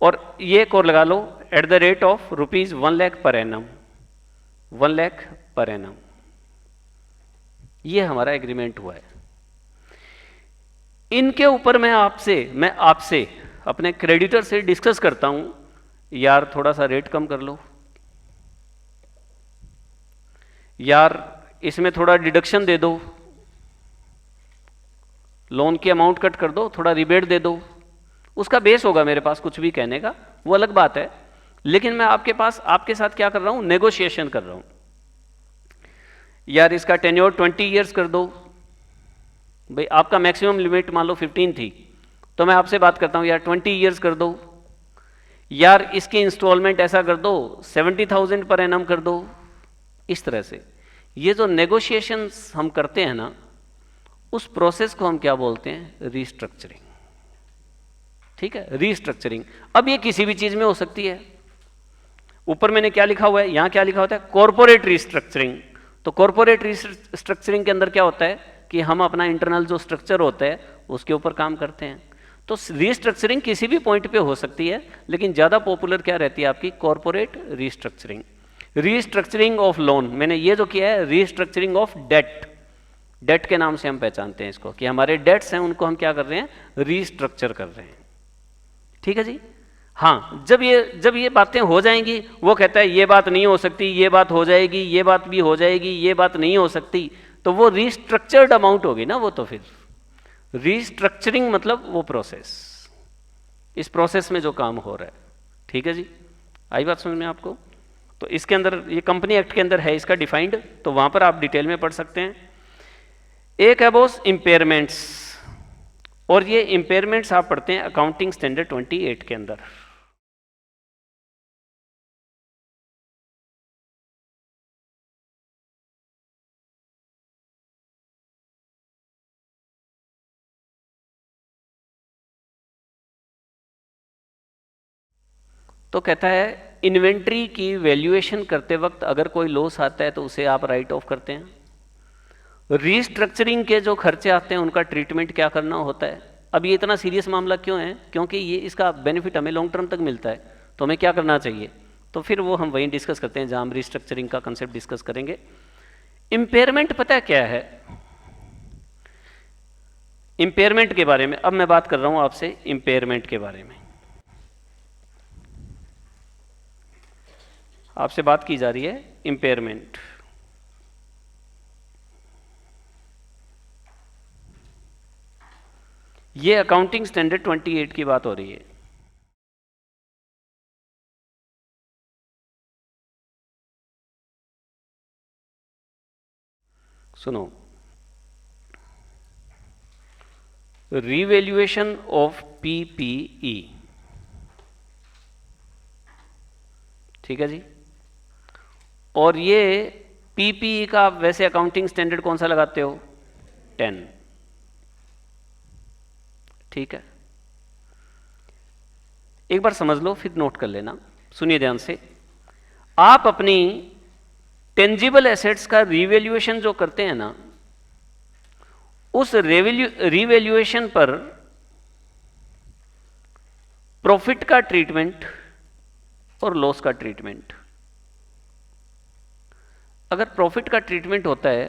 और ये एक और लगा लो, at the rate of ₹1 lakh per annum, 1 lakh per annum. ये हमारा एग्रीमेंट हुआ है। इनके ऊपर मैं आपसे अपने क्रेडिटर से डिस्कस करता हूं, यार थोड़ा सा रेट कम कर लो, यार इसमें थोड़ा डिडक्शन दे दो, लोन की अमाउंट कट कर दो, थोड़ा रिबेट दे दो। उसका बेस होगा मेरे पास कुछ भी कहने का, वो अलग बात है, लेकिन मैं आपके साथ क्या कर रहा हूं? नेगोशिएशन कर रहा हूं। यार इसका टेन्योर 20 years कर दो, भाई आपका मैक्सिमम लिमिट मान लो 15 थी, तो मैं आपसे बात करता हूं यार 20 years कर दो, यार इसकी इंस्टॉलमेंट ऐसा कर दो 70,000 पर एनम कर दो। इस तरह से ये जो नेगोशिएशंस हम करते हैं ना, उस प्रोसेस को हम क्या बोलते हैं? रीस्ट्रक्चरिंग। ठीक है, रीस्ट्रक्चरिंग। अब ये किसी भी चीज में हो सकती है। ऊपर मैंने क्या लिखा हुआ है, यहां क्या लिखा होता है? Corporate restructuring. तो कॉर्पोरेट रीस्ट्रक्चरिंग के अंदर क्या होता है कि हम अपना इंटरनल जो स्ट्रक्चर होता है उसके ऊपर काम करते हैं। तो रीस्ट्रक्चरिंग किसी भी पॉइंट पे हो सकती है, लेकिन ज़्यादा पॉपुलर क्या रहती है आपकी? Corporate restructuring, restructuring of loan. मैंने ये जो किया है रीस्ट्रक्चरिंग ऑफ डेट, डेट के नाम से हम पहचानते हैं इसको कि हमारे डेट्स हैं उनको हम क्या कर रहे हैं? रीस्ट्रक्चर कर रहे हैं। ठीक है जी। हाँ, जब ये बातें हो जाएंगी, वो कहता है ये बात नहीं हो सकती, ये बात हो जाएगी, ये बात भी हो जाएगी, ये बात नहीं हो सकती, तो वो रीस्ट्रक्चर्ड अमाउंट होगी ना वो। तो फिर रीस्ट्रक्चरिंग मतलब वो प्रोसेस, इस प्रोसेस में जो काम हो रहा है। ठीक है जी, आई बात समझ में आपको? तो इसके अंदर, ये कंपनी एक्ट के अंदर है इसका डिफाइंड, तो वहां पर आप डिटेल में पढ़ सकते हैं। एक है बॉस इम्पेयरमेंट्स, और ये इम्पेयरमेंट्स आप पढ़ते हैं अकाउंटिंग स्टैंडर्ड 28 के अंदर। तो कहता है इन्वेंट्री की वैल्यूएशन करते वक्त अगर कोई लॉस आता है तो उसे आप राइट ऑफ करते हैं। रीस्ट्रक्चरिंग के जो खर्चे आते हैं उनका ट्रीटमेंट क्या करना होता है। अब ये इतना सीरियस मामला क्यों है? क्योंकि ये इसका बेनिफिट हमें लॉन्ग टर्म तक मिलता है, तो हमें क्या करना चाहिए? तो फिर वो हम वहीं डिस्कस करते हैं जहां हम रीस्ट्रक्चरिंग का कंसेप्ट डिस्कस करेंगे। इम्पेयरमेंट पता है क्या है? इम्पेयरमेंट के बारे में अब मैं बात कर रहा हूं आपसे, इम्पेयरमेंट के बारे में आपसे बात की जा रही है। इम्पेयरमेंट, ये अकाउंटिंग स्टैंडर्ड 28 की बात हो रही है। सुनो, रिवैल्यूएशन ऑफ पीपीई, ठीक है जी। और ये पीपीई का वैसे अकाउंटिंग स्टैंडर्ड कौन सा लगाते हो? 10, ठीक है। एक बार समझ लो फिर नोट कर लेना, सुनिए ध्यान से। आप अपनी टेंजिबल एसेट्स का रिवैल्यूएशन जो करते हैं ना, उस रिवैल्यूएशन पर प्रॉफिट का ट्रीटमेंट और लॉस का ट्रीटमेंट, अगर प्रॉफिट का ट्रीटमेंट होता है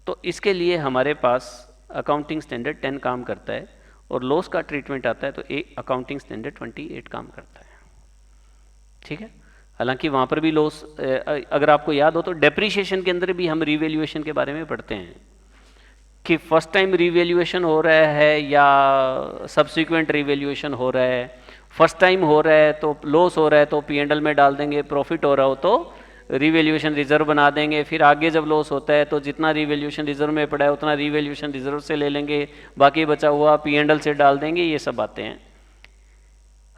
तो इसके लिए हमारे पास अकाउंटिंग स्टैंडर्ड 10 काम करता है, और लॉस का ट्रीटमेंट आता है तो अकाउंटिंग स्टैंडर्ड 28 काम करता है। ठीक है। हालांकि वहां पर भी लॉस, अगर आपको याद हो तो डेप्रीशिएशन के अंदर भी हम रिवैल्यूएशन के बारे में पढ़ते हैं कि फर्स्ट टाइम रिवैल्यूएशन हो रहा है या सब्सिक्वेंट रिवैल्यूएशन हो रहा है। फर्स्ट टाइम हो रहा है तो लॉस हो रहा है तो P&L में डाल देंगे, प्रॉफिट हो रहा हो तो रिवैल्यूएशन रिजर्व बना देंगे। फिर आगे जब लॉस होता है तो जितना रिवैल्यूएशन रिजर्व में पड़ा है उतना रिवैल्यूएशन रिजर्व से ले लेंगे, बाकी बचा हुआ P&L से डाल देंगे। ये सब बातें हैं,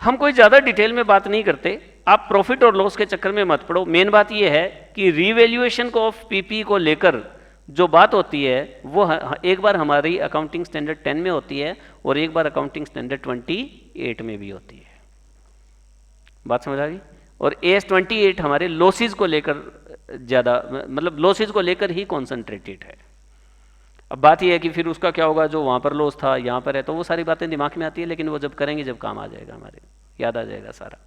हम कोई ज़्यादा डिटेल में बात नहीं करते। आप प्रॉफिट और लॉस के चक्कर में मत पड़ो। मेन बात यह है कि रिवैल्यूएशन को ऑफ पीपी को लेकर जो बात होती है वो एक बार हमारी अकाउंटिंग स्टैंडर्ड 10 में होती है और एक बार अकाउंटिंग स्टैंडर्ड 28 में भी होती है। बात समझ आ गई? और AS 28 हमारे लॉसेज को लेकर ज़्यादा, मतलब लॉसेज को लेकर ही कॉन्सेंट्रेटेड है। अब बात यह है कि फिर उसका क्या होगा, जो वहाँ पर लॉस था यहाँ पर है, तो वो सारी बातें दिमाग में आती है, लेकिन वो जब करेंगे जब काम आ जाएगा, हमारे याद आ जाएगा सारा।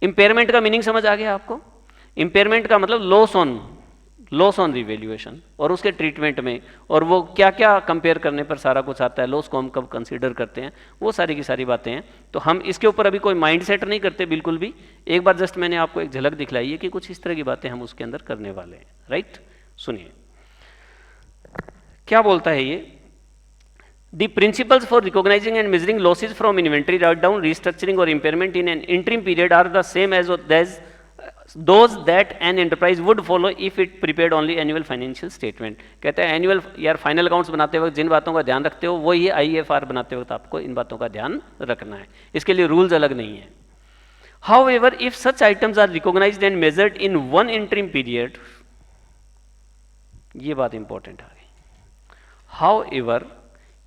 इम्पेयरमेंट का मीनिंग समझ आ गया आपको? इम्पेयरमेंट का मतलब लॉस ऑन रिवैल्यूएशन और उसके ट्रीटमेंट में, और वो क्या क्या कंपेयर करने पर सारा कुछ आता है, लॉस को हम कब कंसीडर करते हैं, वो सारी की सारी बातें हैं। तो हम इसके ऊपर अभी कोई माइंड सेट नहीं करते बिल्कुल भी। एक बार जस्ट मैंने आपको एक झलक दिखलाई है कि कुछ इस तरह की बातें हम उसके अंदर करने वाले हैं। राइट, सुनिए क्या बोलता है ये। The principles for recognizing and measuring losses from inventory write-down, restructuring or impairment in an interim period are the same as those that an enterprise would follow if it prepared only annual financial statement। कहते हैं annual, यार final accounts बनाते वक्त जिन बातों का ध्यान रखते हो वही IFR बनाते वक्त आपको इन बातों का ध्यान रखना है। इसके लिए रूल्स अलग नहीं है। However, if such items are recognized and measured in one interim period, ये बात इंपॉर्टेंट आ गई। However,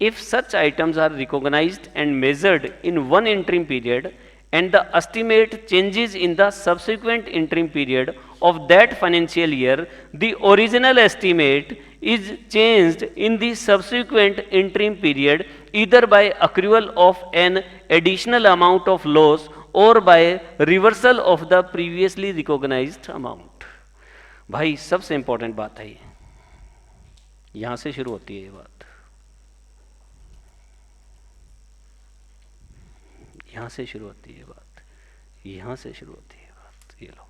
if such items are recognized and measured in one interim period and the estimate changes in the subsequent interim period of that financial year, the original estimate is changed in the subsequent interim period either by accrual of an additional amount of loss or by reversal of the previously recognized amount. भाई सबसे important बात है ये, यहां से शुरू होती है ये बात, यहां से शुरू होती है बात, यहां से शुरू होती है बात। ये लो,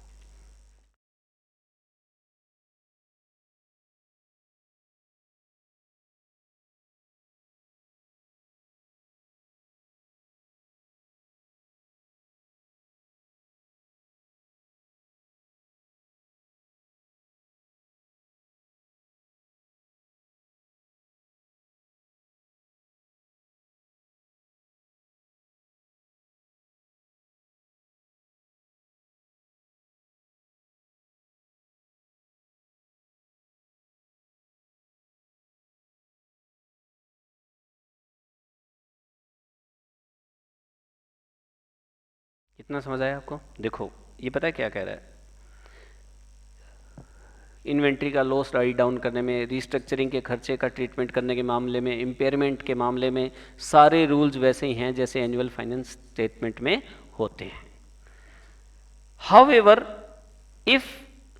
कितना समझ आया आपको? देखो ये पता है क्या कह रहा है, इन्वेंट्री का लॉस राइट डाउन करने में, रिस्ट्रक्चरिंग के खर्चे का ट्रीटमेंट करने के मामले में, इम्पेयरमेंट के मामले में सारे रूल्स वैसे ही हैं जैसे एनुअल फाइनेंस स्टेटमेंट में होते हैं। However, if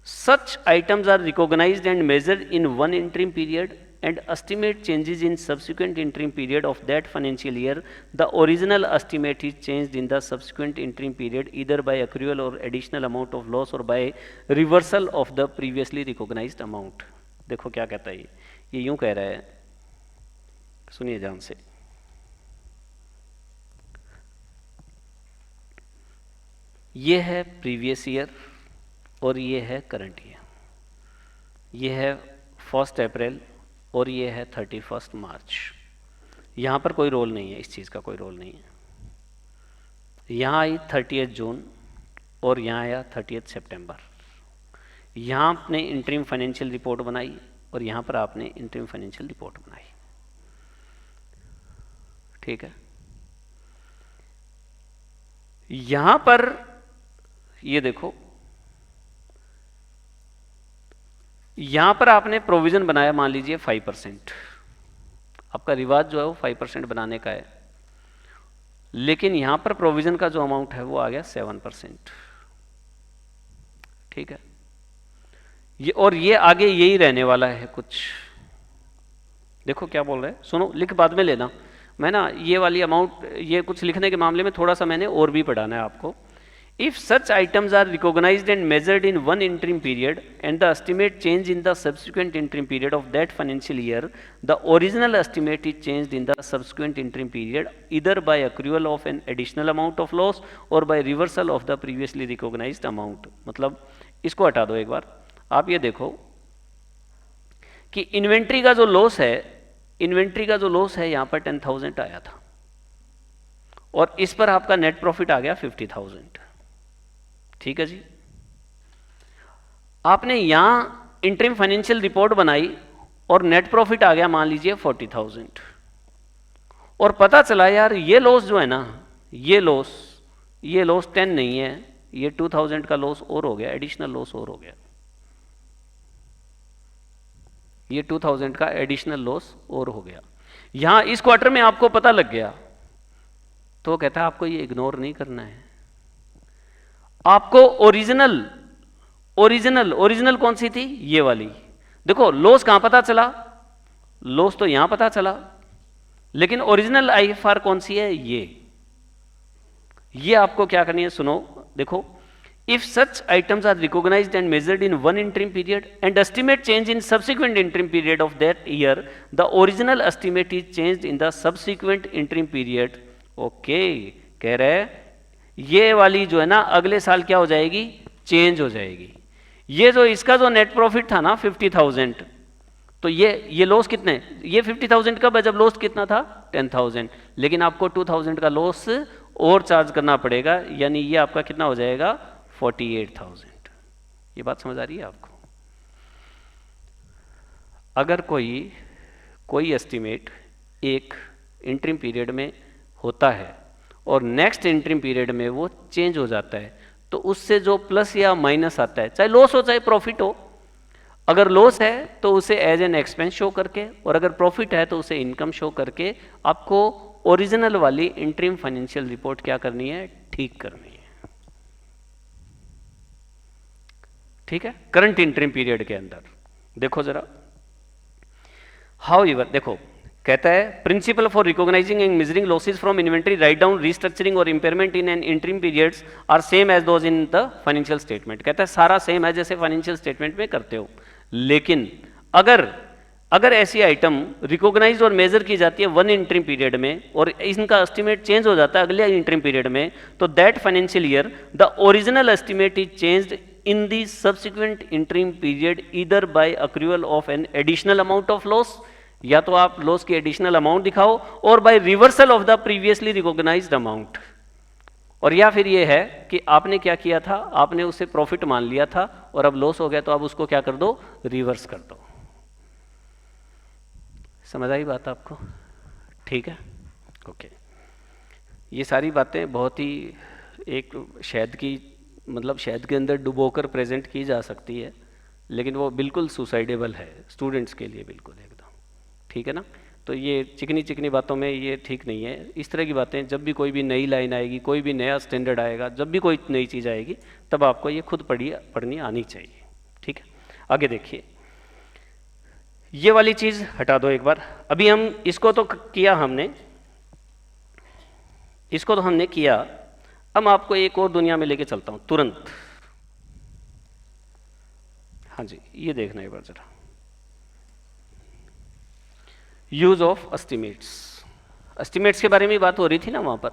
such items are recognized and measured in one interim period and estimate changes in subsequent interim period of that financial year, the original estimate is changed in the subsequent interim period either by accrual or additional amount of loss or by reversal of the previously recognized amount. देखो क्या कहता है ये यूं कह रहा है, सुनिए ध्यान से। ये है प्रीवियस ईयर और ये है करंट ईयर, ये है 1 अप्रैल और ये है 31 मार्च। यहाँ पर कोई रोल नहीं है, इस चीज़ का कोई रोल नहीं है। यहाँ आई 30 जून और यहाँ आया 30 सितंबर। यहाँ आपने इंटरिम फाइनेंशियल रिपोर्ट बनाई और यहाँ पर आपने इंटरिम फाइनेंशियल रिपोर्ट बनाई, ठीक है। यहाँ पर ये देखो, यहां पर आपने प्रोविजन बनाया मान लीजिए 5%, आपका रिवाज जो है वो 5% बनाने का है, लेकिन यहां पर प्रोविजन का जो अमाउंट है वो आ गया 7%, ठीक है। ये और ये आगे यही रहने वाला है कुछ। देखो क्या बोल रहे हैं, सुनो, लिख बाद में लेना। मैं ना ये वाली अमाउंट, ये कुछ लिखने के मामले में थोड़ा सा मैंने और भी पढ़ाना है आपको। If such items are recognized and measured in one interim period and the estimate change in the subsequent interim period of that financial year, the original estimate is changed in the subsequent interim period either by accrual of an additional amount of loss or by reversal of the previously recognized amount. मतलब इसको हटा दो एक बार। आप ये देखो कि inventory का जो लॉस है, इन्वेंट्री का जो लॉस है यहाँ पर 10,000 आया था और इस पर आपका नेट प्रॉफिट आ गया 50,000, ठीक है जी। आपने यहां इंटरिम फाइनेंशियल रिपोर्ट बनाई और नेट प्रॉफिट आ गया मान लीजिए 40,000 और पता चला यार ये लॉस जो है ना, ये लॉस 10 नहीं है, ये 2,000 का लॉस और हो गया, एडिशनल लॉस और हो गया, ये 2,000 का एडिशनल लॉस और हो गया। यहां इस क्वार्टर में आपको पता लग गया तो कहता है आपको ये इग्नोर नहीं करना है, आपको ओरिजिनल कौन सी थी, ये वाली। देखो लॉस कहां पता चला, लॉस तो यहां पता चला, लेकिन ओरिजिनल आईएफआर कौन सी है, ये आपको क्या करनी है, सुनो। देखो, if such items are recognised and measured in one interim period and estimate change in subsequent interim period of that year, the original estimate is changed in the subsequent interim period. Okay, कह रहे हैं ये वाली जो है ना अगले साल क्या हो जाएगी, चेंज हो जाएगी। ये जो इसका जो नेट प्रॉफिट था ना 50,000, तो ये लॉस कितने, ये 50,000 का जब लॉस कितना था 10,000, लेकिन आपको 2,000 का लॉस और चार्ज करना पड़ेगा, यानी ये आपका कितना हो जाएगा 48,000। ये बात समझ आ रही है आपको? अगर कोई एस्टिमेट एक इंटरिम पीरियड में होता है और नेक्स्ट इंटरिम पीरियड में वो चेंज हो जाता है, तो उससे जो प्लस या माइनस आता है, चाहे लॉस हो चाहे प्रॉफिट हो, अगर लॉस है तो उसे एज एन एक्सपेंस शो करके, और अगर प्रॉफिट है तो उसे इनकम शो करके आपको ओरिजिनल वाली इंटरिम फाइनेंशियल रिपोर्ट क्या करनी है, ठीक करनी है। ठीक है, करंट इंटरिम पीरियड के अंदर देखो जरा। हाउएवर, देखो कहता है principle for recognising and measuring losses from inventory, write down, restructuring और impairment in an interim periods are same as those in the financial statement. कहता है सारा सेम है जैसे फाइनेंशियल स्टेटमेंट में करते हो, लेकिन अगर ऐसी आइटम रिकॉग्नाइज और मेजर की जाती है वन इंटरिम पीरियड में और इनका एस्टिमेट चेंज हो जाता है अगले इंटरिम पीरियड में, तो that financial year the original estimate is changed in the subsequent interim period either by accrual of an additional amount of loss, या तो आप लॉस की एडिशनल अमाउंट दिखाओ, और by reversal of the previously recognised amount, और या फिर ये है कि आपने क्या किया था, आपने उसे प्रॉफिट मान लिया था और अब लॉस हो गया तो अब उसको क्या कर दो, रिवर्स कर दो। समझ आई बात आपको? ठीक है, ओके। ये सारी बातें बहुत ही एक शहद की, मतलब शहद के अंदर डुबोकर प्रेजेंट की जा सकती है, लेकिन वो बिल्कुल सुसाइडेबल है स्टूडेंट्स के लिए, बिल्कुल एकदम। ठीक है ना? तो ये चिकनी चिकनी बातों में ये ठीक नहीं है। इस तरह की बातें जब भी कोई भी नई लाइन आएगी, कोई भी नया स्टैंडर्ड आएगा, जब भी कोई नई चीज़ आएगी, तब आपको ये खुद पढ़नी आनी चाहिए। ठीक है, आगे देखिए, ये वाली चीज़ हटा दो एक बार। अभी हम इसको तो किया, हमने इसको तो हमने किया। अब आपको एक और दुनिया में लेके चलता हूं तुरंत। हाँ जी, ये देखना एक बार जरा, यूज ऑफ एस्टिमेट्स। एस्टिमेट्स के बारे में बात हो रही थी ना वहां पर।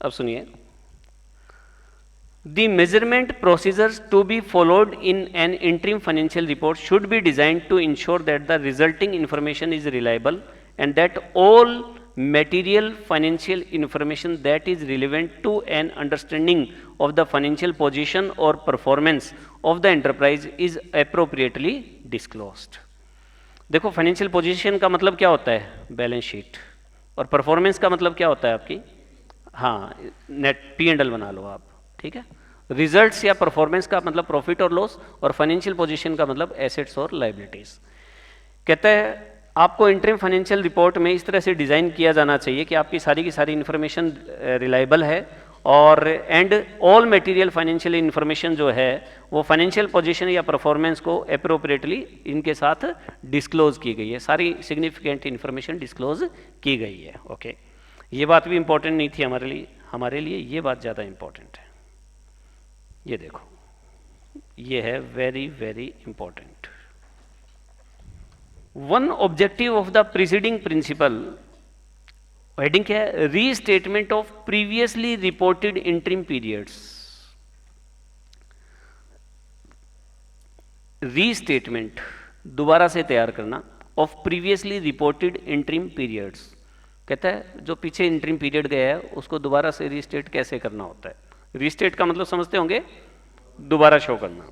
अब सुनिए, the measurement procedures to be followed in an interim financial report should be designed to ensure that the resulting information is reliable and that all material financial information that is relevant to an understanding of the financial position or performance of the enterprise is appropriately disclosed। देखो, financial position का मतलब क्या होता है, balance sheet, और performance का मतलब क्या होता है आपकी, हाँ, नेट P&L बना लो आप। ठीक है, रिजल्ट्स या परफॉर्मेंस का मतलब प्रॉफिट और लॉस, और फाइनेंशियल पोजीशन का मतलब एसेट्स और लायबिलिटीज। कहता है आपको इंटरिम फाइनेंशियल रिपोर्ट में इस तरह से डिज़ाइन किया जाना चाहिए कि आपकी सारी की सारी इन्फॉर्मेशन रिलायबल है, और and all material financial information जो है वो फाइनेंशियल पोजीशन या परफॉर्मेंस को अप्रोप्रिएटली इनके साथ डिस्क्लोज की गई है, सारी सिग्निफिकेंट इन्फॉर्मेशन डिस्क्लोज की गई है। ओके, ये बात भी इंपॉर्टेंट नहीं थी हमारे लिए ये बात ज़्यादा इंपॉर्टेंट है। ये देखो, ये है very very important. One objective of the preceding principle, heading क्या है, restatement of previously reported interim periods. Restatement दोबारा से तैयार करना of previously reported interim periods. कहता है जो पीछे इंटरिम पीरियड गया है उसको दोबारा से रीस्टेट कैसे करना होता है। रीस्टेट का मतलब समझते होंगे, दोबारा शो करना।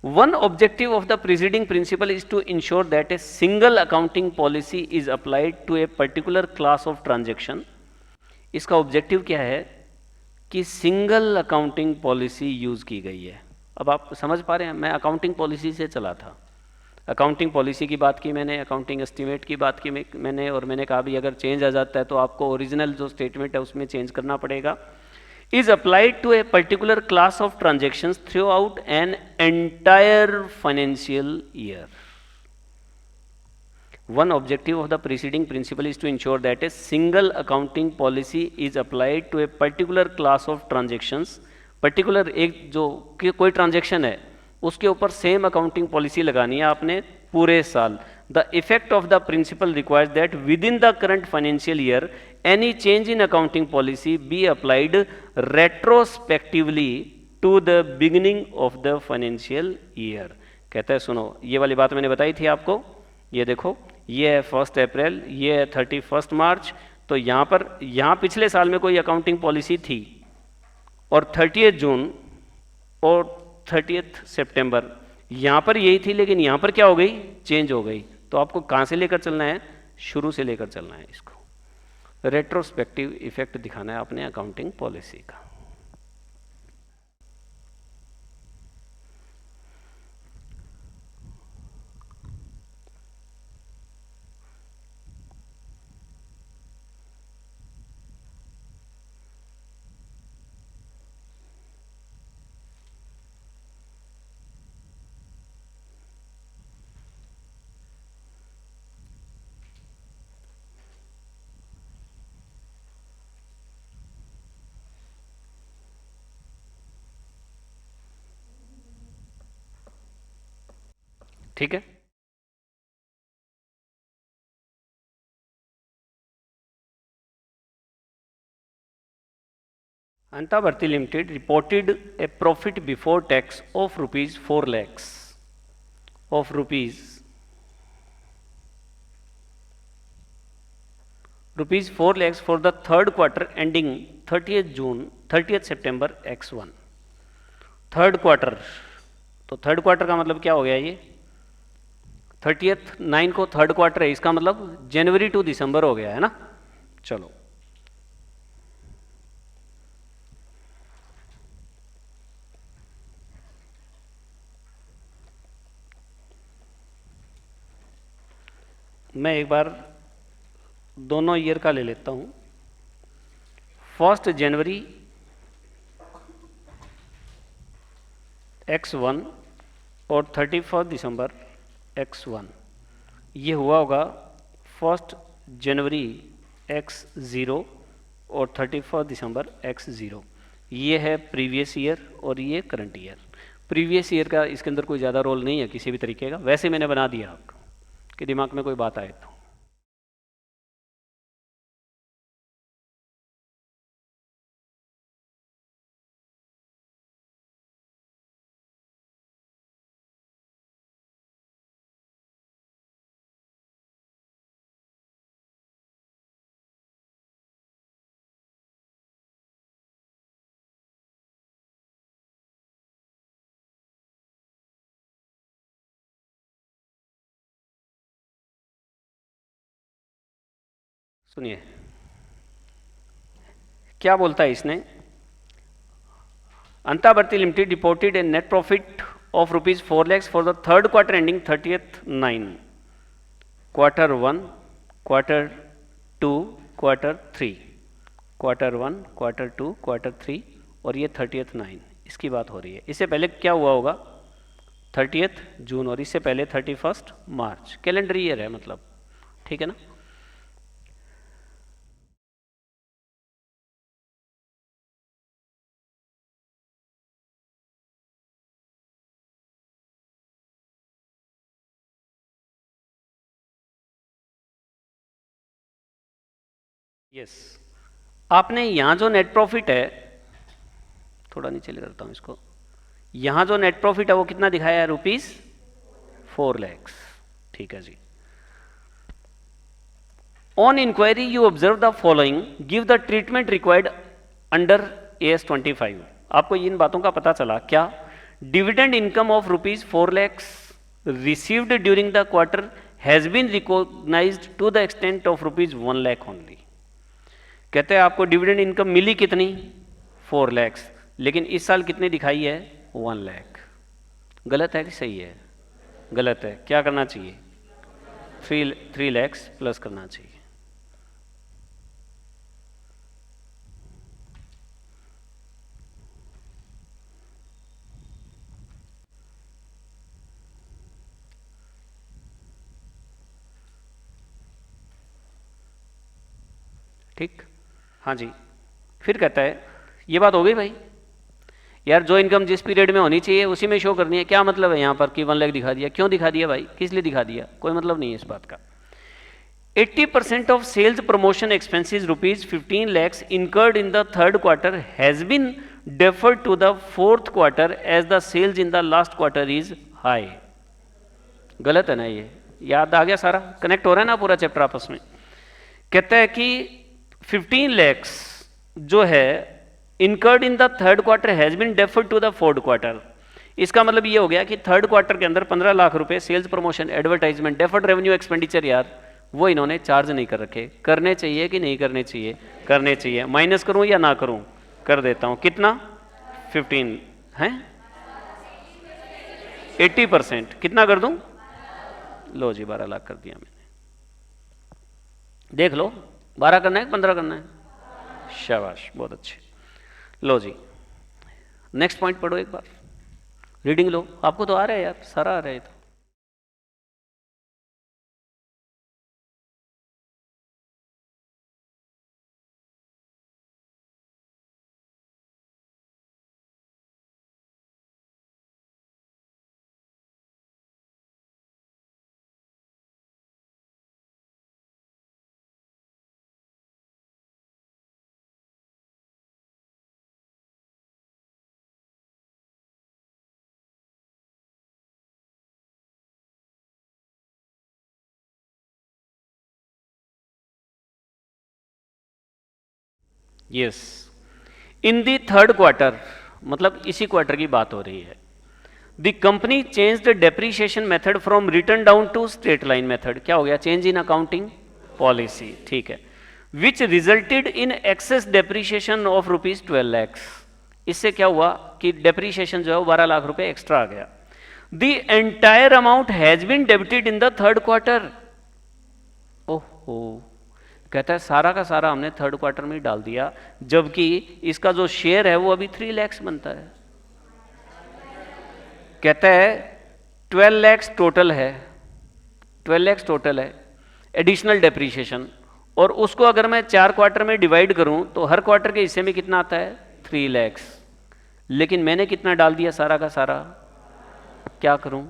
One objective of the preceding principle is to ensure that a single accounting policy is applied to a particular class of transaction। इसका ऑब्जेक्टिव क्या है कि सिंगल अकाउंटिंग पॉलिसी यूज की गई है। अब आप समझ पा रहे हैं, मैं अकाउंटिंग पॉलिसी से चला था, अकाउंटिंग पॉलिसी की बात की मैंने, अकाउंटिंग एस्टिमेट की बात की मैंने, और मैंने कहा भी अगर चेंज आ जाता है तो आपको ओरिजिनल जो स्टेटमेंट है उसमें चेंज करना पड़ेगा। is applied to a particular class of transactions throughout an entire financial year। One objective of the preceding principle is to ensure that a single accounting policy is applied to a particular class of transactions। particular एक जो कोई transaction है उसके ऊपर same accounting policy लगानी है आपने पूरे साल। The effect of the principle requires that within the current financial year any change in accounting policy be applied retrospectively to the beginning of the financial year। कहता है सुनो, ये वाली बात मैंने बताई थी आपको, ये देखो, ये है 1 अप्रैल, ये है 31 मार्च। तो यहाँ पिछले साल में कोई अकाउंटिंग पॉलिसी थी और 30 जून और 30 सितंबर यहाँ पर यही थी, लेकिन यहाँ पर क्या हो गई, चेंज हो गई। तो आपको कहाँ से लेकर चलना है, शुरू से लेकर चलना है। इसको रेट्रोस्पेक्टिव इफेक्ट दिखाना है अपने अकाउंटिंग पॉलिसी का। ठीक है। Anta Bharati limited reported a profit before tax of rupees 4 lakhs of rupees 4 lakhs for the third quarter ending 30th September X1। Third quarter, तो थर्ड क्वार्टर का मतलब क्या हो गया, ये 30/9 को थर्ड क्वार्टर है, इसका मतलब जनवरी टू दिसंबर हो गया है ना। चलो मैं एक बार दोनों ईयर का ले लेता हूं। 1 जनवरी X1 और 31 दिसंबर X1, ये हुआ होगा 1 जनवरी X0 और 31 दिसंबर X0। ये है प्रीवियस ईयर और ये करंट ईयर। प्रीवियस ईयर का इसके अंदर कोई ज़्यादा रोल नहीं है किसी भी तरीके का, वैसे मैंने बना दिया आपको कि दिमाग में कोई बात आए तो। सुनिए क्या बोलता है इसने। Anta Bharati limited reported a net profit of rupees 4 lakhs for the third quarter ending 30/9, quarter 1, quarter 2, quarter 3, quarter 1, quarter 2, quarter 3 और ये 30/9, इसकी बात हो रही है। इससे पहले क्या हुआ होगा 30 जून और इससे पहले 31 मार्च, कैलेंडर ईयर है मतलब, ठीक है ना। यस, आपने यहां जो नेट प्रॉफिट है, थोड़ा नीचे ले करता हूं इसको, यहां जो नेट प्रॉफिट है वो कितना दिखाया है, रुपीज 4 lakhs, ठीक है जी। On inquiry you observe the following, give the treatment required under AS 25। आपको इन बातों का पता चला क्या। Dividend income of rupees 4 lakhs received during the quarter has been recognised to the extent of rupees 1 lakh only. कहते हैं आपको डिविडेंड इनकम मिली कितनी, 4 lakhs, लेकिन इस साल कितनी दिखाई है, 1 lakh। गलत है कि सही है, गलत है। क्या करना चाहिए, 3 lakhs प्लस करना चाहिए। ठीक, हाँ जी। फिर कहता है ये बात हो गई भाई, यार जो इनकम जिस पीरियड में होनी चाहिए उसी में शो करनी है। क्या मतलब है यहाँ पर कि 1 लाख दिखा दिया, क्यों दिखा दिया भाई, किस लिए दिखा दिया, कोई मतलब नहीं है इस बात का। 80% of sales promotion expenses rupees 15 lakhs incurred in the third quarter has been deferred to the fourth quarter as the sales in the last quarter is high। गलत है ना, ये याद आ गया, सारा कनेक्ट हो रहा है ना पूरा चैप्टर आपस में। कहता है कि 15 lakhs जो है incurred in the third quarter has been deferred to the fourth quarter. इसका मतलब ये हो गया कि थर्ड क्वार्टर के अंदर 15 लाख रुपए sales promotion advertisement deferred revenue expenditure यार वो इन्होंने चार्ज नहीं कर रखे। करने चाहिए कि नहीं करने चाहिए, करने चाहिए। माइनस करूं या ना करूं, कर देता हूं। कितना, 15 है, 80%, कितना कर दूं, लो जी 12 लाख कर दिया मैंने। देख लो 12 करना है 15 करना है, शाबाश बहुत अच्छे। लो जी नेक्स्ट पॉइंट पढ़ो एक बार, रीडिंग लो। आपको तो आ रहा है यार, सारा आ रहा है तो। Yes, in the third quarter, मतलब इसी क्वार्टर की बात हो रही है, the company change the depreciation method from written down to straight line method. क्या हो गया? चेंज इन अकाउंटिंग पॉलिसी, ठीक है, which resulted in excess depreciation of ₹12 lakh. इससे क्या हुआ कि डेप्रीशिएशन जो है वो 12 लाख रुपए एक्स्ट्रा आ गया। The entire amount has been debited in the third quarter. ओहो, कहता है सारा का सारा हमने थर्ड क्वार्टर में ही डाल दिया, जबकि इसका जो शेयर है वो अभी 3 लाख बनता है। कहता है 12 लाख टोटल है, 12 लाख टोटल है एडिशनल डेप्रीशिएशन, और उसको अगर मैं 4 क्वार्टर में डिवाइड करूं तो हर क्वार्टर के हिस्से में कितना आता है? 3 लाख। लेकिन मैंने कितना डाल दिया सारा का सारा? क्या करूं?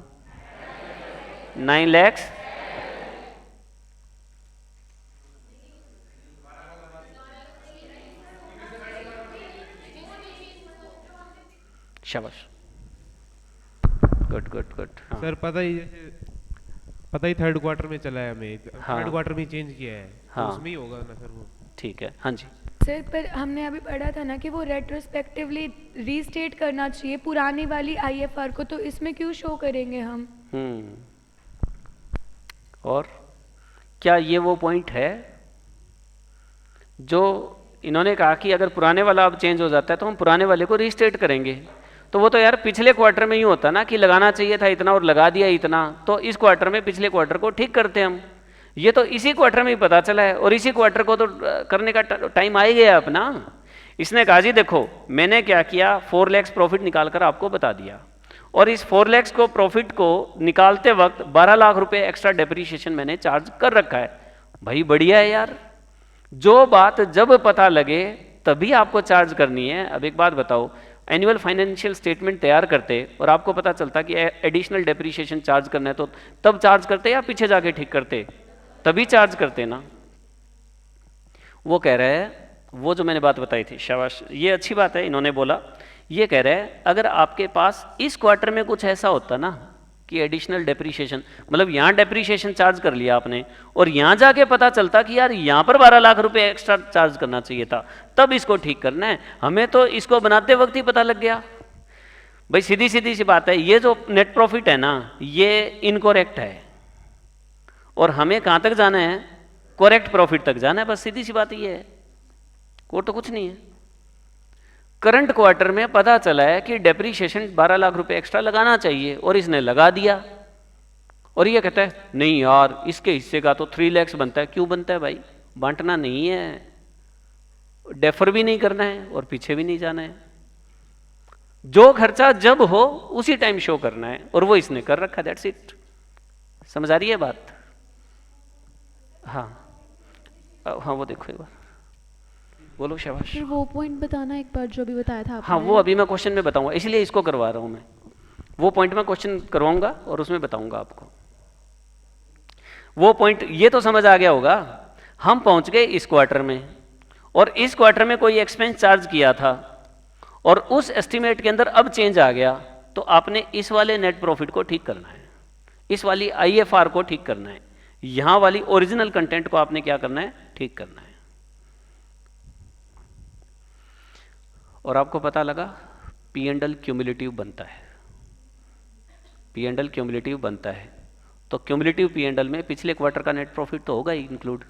9 लाख। शाबाश, गुड गुड गुड। सर पता ही थर्ड क्वार्टर में चला है, हमें हाँ। थर्ड क्वार्टर में चेंज किया है, हाँ। तो उसमें ही होगा ना सर वो। ठीक है, हाँ जी। सर पर हमने अभी पढ़ा था ना कि वो रेट्रोस्पेक्टिवली रीस्टेट करना चाहिए पुरानी वाली आईएफआर को, तो इसमें क्यों शो करेंगे हम? और क्या ये वो पॉइंट है जो इन्होंने कहा कि अगर पुराने वाला अब चेंज हो जाता है तो हम पुराने वाले को रीस्टेट करेंगे? तो वो तो यार पिछले क्वार्टर में ही होता ना कि लगाना चाहिए था इतना और लगा दिया इतना, तो इस क्वार्टर में पिछले क्वार्टर को ठीक करते हम। ये तो इसी क्वार्टर में ही पता चला है, और इसी क्वार्टर को तो करने का टाइम आ ही गया अपना। इसने कहा जी देखो मैंने क्या किया, 4 लाख प्रॉफिट निकाल कर आपको बता दिया, और इस 4 लाख को प्रॉफिट को निकालते वक्त 12 लाख रुपए एक्स्ट्रा डेप्रीशिएशन मैंने चार्ज कर रखा है। भाई बढ़िया है यार, जो बात जब पता लगे तभी आपको चार्ज करनी है। अब एक बात बताओ, एनुअल फाइनेंशियल स्टेटमेंट तैयार करते और आपको पता चलता कि एडिशनल डेप्रीशिएशन चार्ज करना है, तो तब चार्ज करते या पीछे जाके ठीक करते? तभी चार्ज करते ना। वो कह रहे हैं, वो जो मैंने बात बताई थी, शाबाश, ये अच्छी बात है इन्होंने बोला। ये कह रहे हैं अगर आपके पास इस क्वार्टर में कुछ ऐसा होता ना कि एडिशनल डेप्रीशिएशन, मतलब यहाँ डेप्रीशिएशन चार्ज कर लिया आपने और यहाँ जाके पता चलता कि यार यहाँ पर 12 लाख रुपए एक्स्ट्रा चार्ज करना चाहिए था, तब इसको ठीक करना है। हमें तो इसको बनाते वक्त ही पता लग गया। भाई सीधी सीधी सी बात है, ये जो नेट प्रॉफिट है ना ये इनकोरेक्ट है, और हमें कहाँ तक जाना है? करेक्ट प्रॉफिट तक जाना है, बस सीधी सी बात ये है, और तो कुछ नहीं है। करंट क्वार्टर में पता चला है कि डेप्रीशिएशन 12 लाख रुपए एक्स्ट्रा लगाना चाहिए और इसने लगा दिया, और ये कहता है नहीं यार इसके हिस्से का तो 3 लाख बनता है। क्यों बनता है भाई? बांटना नहीं है, डेफर भी नहीं करना है और पीछे भी नहीं जाना है। जो खर्चा जब हो उसी टाइम शो करना है, और वो इसने कर रखा, दैट्स इट। समझ आ रही है बात? हाँ हाँ, वो देखो एक बार, बोलो शाबाश। फिर वो पॉइंट बताना एक बार जो अभी बताया था आपने। हाँ वो अभी मैं क्वेश्चन में बताऊंगा, इसलिए इसको करवा रहा हूं मैं। वो पॉइंट मैं क्वेश्चन करवाऊंगा और उसमें बताऊंगा आपको वो पॉइंट। ये तो समझ आ गया होगा, हम पहुंच गए इस क्वार्टर में, और इस क्वार्टर में कोई एक्सपेंस चार्ज किया था और उस एस्टिमेट के अंदर अब चेंज आ गया, तो आपने इस वाले नेट प्रॉफिट को ठीक करना है, इस वाली आईएफआर को ठीक करना है, यहां वाली ओरिजिनल कंटेंट को आपने क्या करना है? ठीक करना है। और आपको पता लगा P&L क्यूमुलेटिव बनता है, P&L क्यूमुलेटिव बनता है, तो क्यूमुलेटिव P&L में पिछले क्वार्टर का नेट प्रॉफिट तो होगा ही इंक्लूड।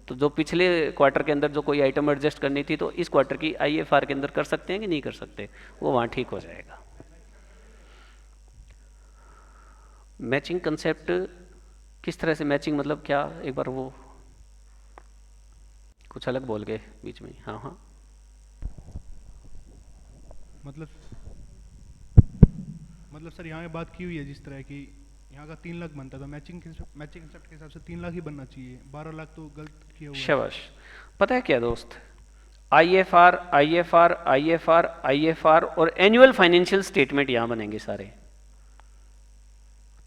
तो जो पिछले क्वार्टर के अंदर जो कोई आइटम एडजस्ट करनी थी तो इस क्वार्टर की आईएफआर के अंदर कर सकते हैं कि नहीं कर सकते? वो वहां ठीक हो जाएगा। मैचिंग कंसेप्ट किस तरह से मैचिंग, मतलब क्या? एक बार वो कुछ अलग बोल गए बीच में। हाँ हाँ, मतलब सर यहाँ पे बात की हुई है जिस तरह की यहाँ का 3 लाख बनता था, मैचिंग कंसेप्ट के हिसाब से 3 लाख ही बनना चाहिए, 12 लाख तो गलत किया हुआ है। शाबाश। पता है क्या दोस्त, आईएफआर आईएफआर आईएफआर आईएफआर और एनुअल फाइनेंशियल स्टेटमेंट यहां बनेंगे सारे।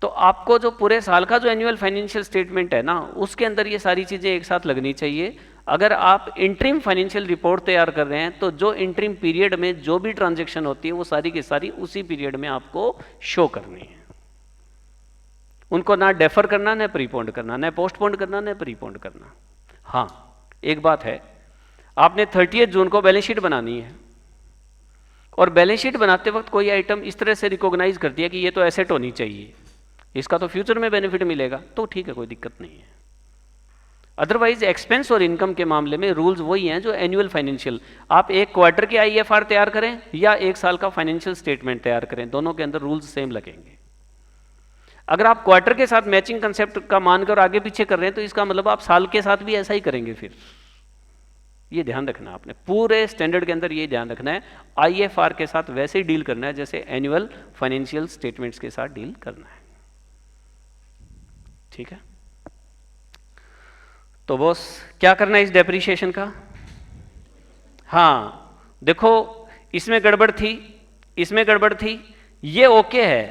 तो आपको जो पूरे साल का जो एनुअल फाइनेंशियल स्टेटमेंट है ना उसके अंदर ये सारी चीजें एक साथ लगनी चाहिए। अगर आप इंटरिम फाइनेंशियल रिपोर्ट तैयार कर रहे हैं तो जो इंटरिम पीरियड में जो भी ट्रांजैक्शन होती है वो सारी की सारी उसी पीरियड में आपको शो करनी है। उनको ना डेफर करना, ना प्रीपोन्ड करना, ना पोस्टपोन्ड करना, ना प्रीपोन्ड करना। हाँ एक बात है, आपने 30 जून को बैलेंस शीट बनानी है, और बैलेंस शीट बनाते वक्त कोई आइटम इस तरह से रिकॉग्नाइज कर दिया कि ये तो एसेट होनी चाहिए, इसका तो फ्यूचर में बेनिफिट मिलेगा, तो ठीक है, कोई दिक्कत नहीं है। अदरवाइज एक्सपेंस और इनकम के मामले में रूल्स वही हैं जो एनुअल फाइनेंशियल, आप एक क्वार्टर के आईएफआर तैयार करें या एक साल का फाइनेंशियल स्टेटमेंट तैयार करें, दोनों के अंदर रूल्स सेम लगेंगे। अगर आप क्वार्टर के साथ मैचिंग कंसेप्ट का मानकर आगे पीछे कर रहे हैं तो इसका मतलब आप साल के साथ भी ऐसा ही करेंगे। फिर ये ध्यान रखना, आपने पूरे स्टैंडर्ड के अंदर ये ध्यान रखना है, आईएफआर के साथ वैसे ही डील करना है जैसे एनुअल फाइनेंशियल स्टेटमेंट्स के साथ डील करना है। ठीक है, तो बॉस क्या करना है इस डेप्रिसिएशन का? हाँ देखो, इसमें गड़बड़ थी, इसमें गड़बड़ थी, ये ओके है,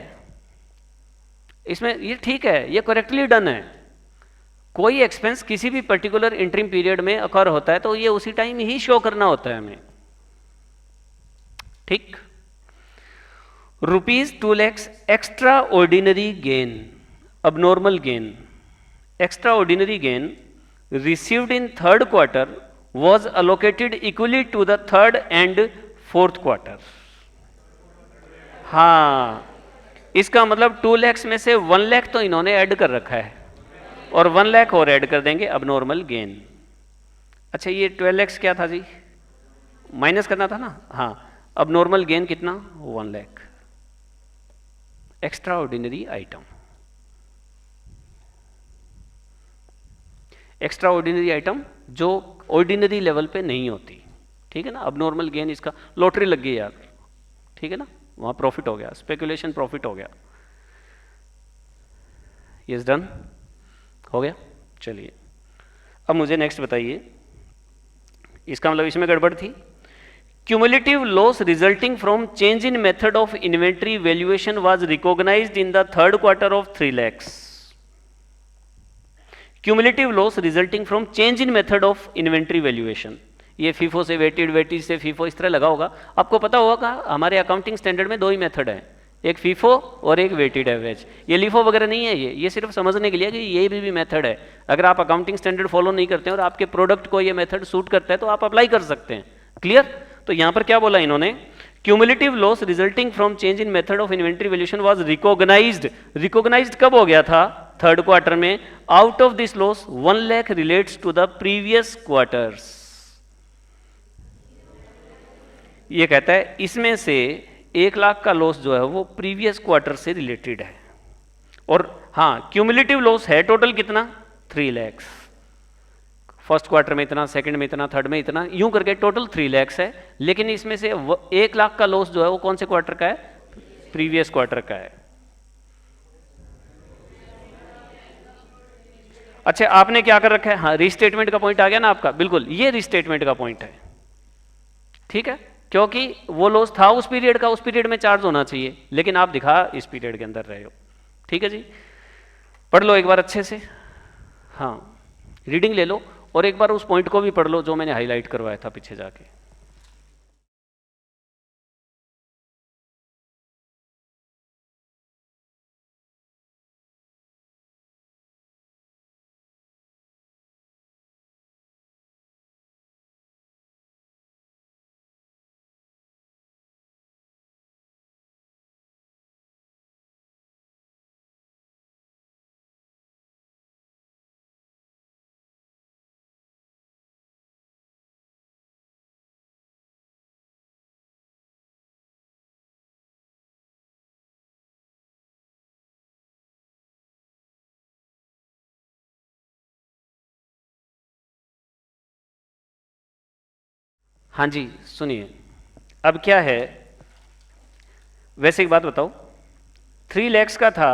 इसमें ये ठीक है, ये करेक्टली डन है। कोई एक्सपेंस किसी भी पर्टिकुलर इंटरिम पीरियड में अकर होता है तो ये उसी टाइम ही शो करना होता है हमें। ठीक, ₹2 lakhs extra ordinary gain, abnormal gain, extraordinary gain received in third quarter was allocated equally to the third and fourth quarter। हाँ, इसका मतलब 2 lakhs में से 1 lakh तो इन्होंने ऐड कर रखा है और 1 lakh और ऐड कर देंगे abnormal gain। अच्छा, ये 12 lakhs क्या था जी? माइनस करना था ना? हाँ, abnormal gain कितना? 1 lakh। Extra ordinary item, extra ordinary item जो ऑर्डिनरी लेवल पे नहीं होती, ठीक है ना। अब नॉर्मल गेन, इसका लॉटरी लग गई यार, ठीक है ना, वहाँ प्रॉफिट हो गया, स्पेकुलेशन प्रॉफिट हो गया। यस, डन हो गया। चलिए अब मुझे नेक्स्ट बताइए, इसका मतलब इसमें गड़बड़ थी। Cumulative loss resulting from change in method of inventory valuation was recognised in the third quarter of 3 lakhs। Cumulative loss resulting from change in method of inventory valuation, ये फीफो से वेटेड, वेटेज से FIFO, इस तरह लगा होगा। आपको पता होगा हमारे अकाउंटिंग स्टैंडर्ड में 2 ही मेथड है, एक फीफो और एक वेटेड एवरेज। ये लीफो वगैरह नहीं है, ये सिर्फ समझने के लिए कि ये भी मेथड है। अगर आप अकाउंटिंग स्टैंडर्ड फॉलो नहीं करते हैं और आपके प्रोडक्ट को ये मेथड सूट करता है तो आप अप्लाई कर सकते हैं। क्लियर? तो यहां पर क्या बोला इन्होंने, cumulative loss resulting from change in method of inventory valuation was recognised. Recognised कब हो गया था? थर्ड क्वार्टर में। Out of this loss 1 lakh relates to the previous quarters. ये कहता है इसमें से 1 लाख का लॉस जो है वो प्रीवियस क्वार्टर से रिलेटेड है। और हाँ, क्यूमुलेटिव लॉस है टोटल कितना? 3 lakhs। फर्स्ट क्वार्टर में इतना, सेकंड में इतना, थर्ड में इतना, यूं करके टोटल 3 lakhs है। लेकिन इसमें से 1 लाख का लॉस जो है वो कौन से क्वार्टर का है? प्रीवियस क्वार्टर का है। अच्छा, आपने क्या कर रखा है? हाँ, रीस्टेटमेंट का पॉइंट आ गया ना आपका, बिल्कुल ये रीस्टेटमेंट का पॉइंट है। ठीक है, क्योंकि वो लॉस था उस पीरियड का, उस पीरियड में चार्ज होना चाहिए, लेकिन आप दिखा इस पीरियड के अंदर रहे हो। ठीक है जी, पढ़ लो एक बार अच्छे से, हाँ रीडिंग ले लो और एक बार उस पॉइंट को भी पढ़ लो जो मैंने हाईलाइट करवाया था पीछे जाके। हाँ जी सुनिए, अब क्या है, वैसे एक बात बताओ, 3 lakhs का था,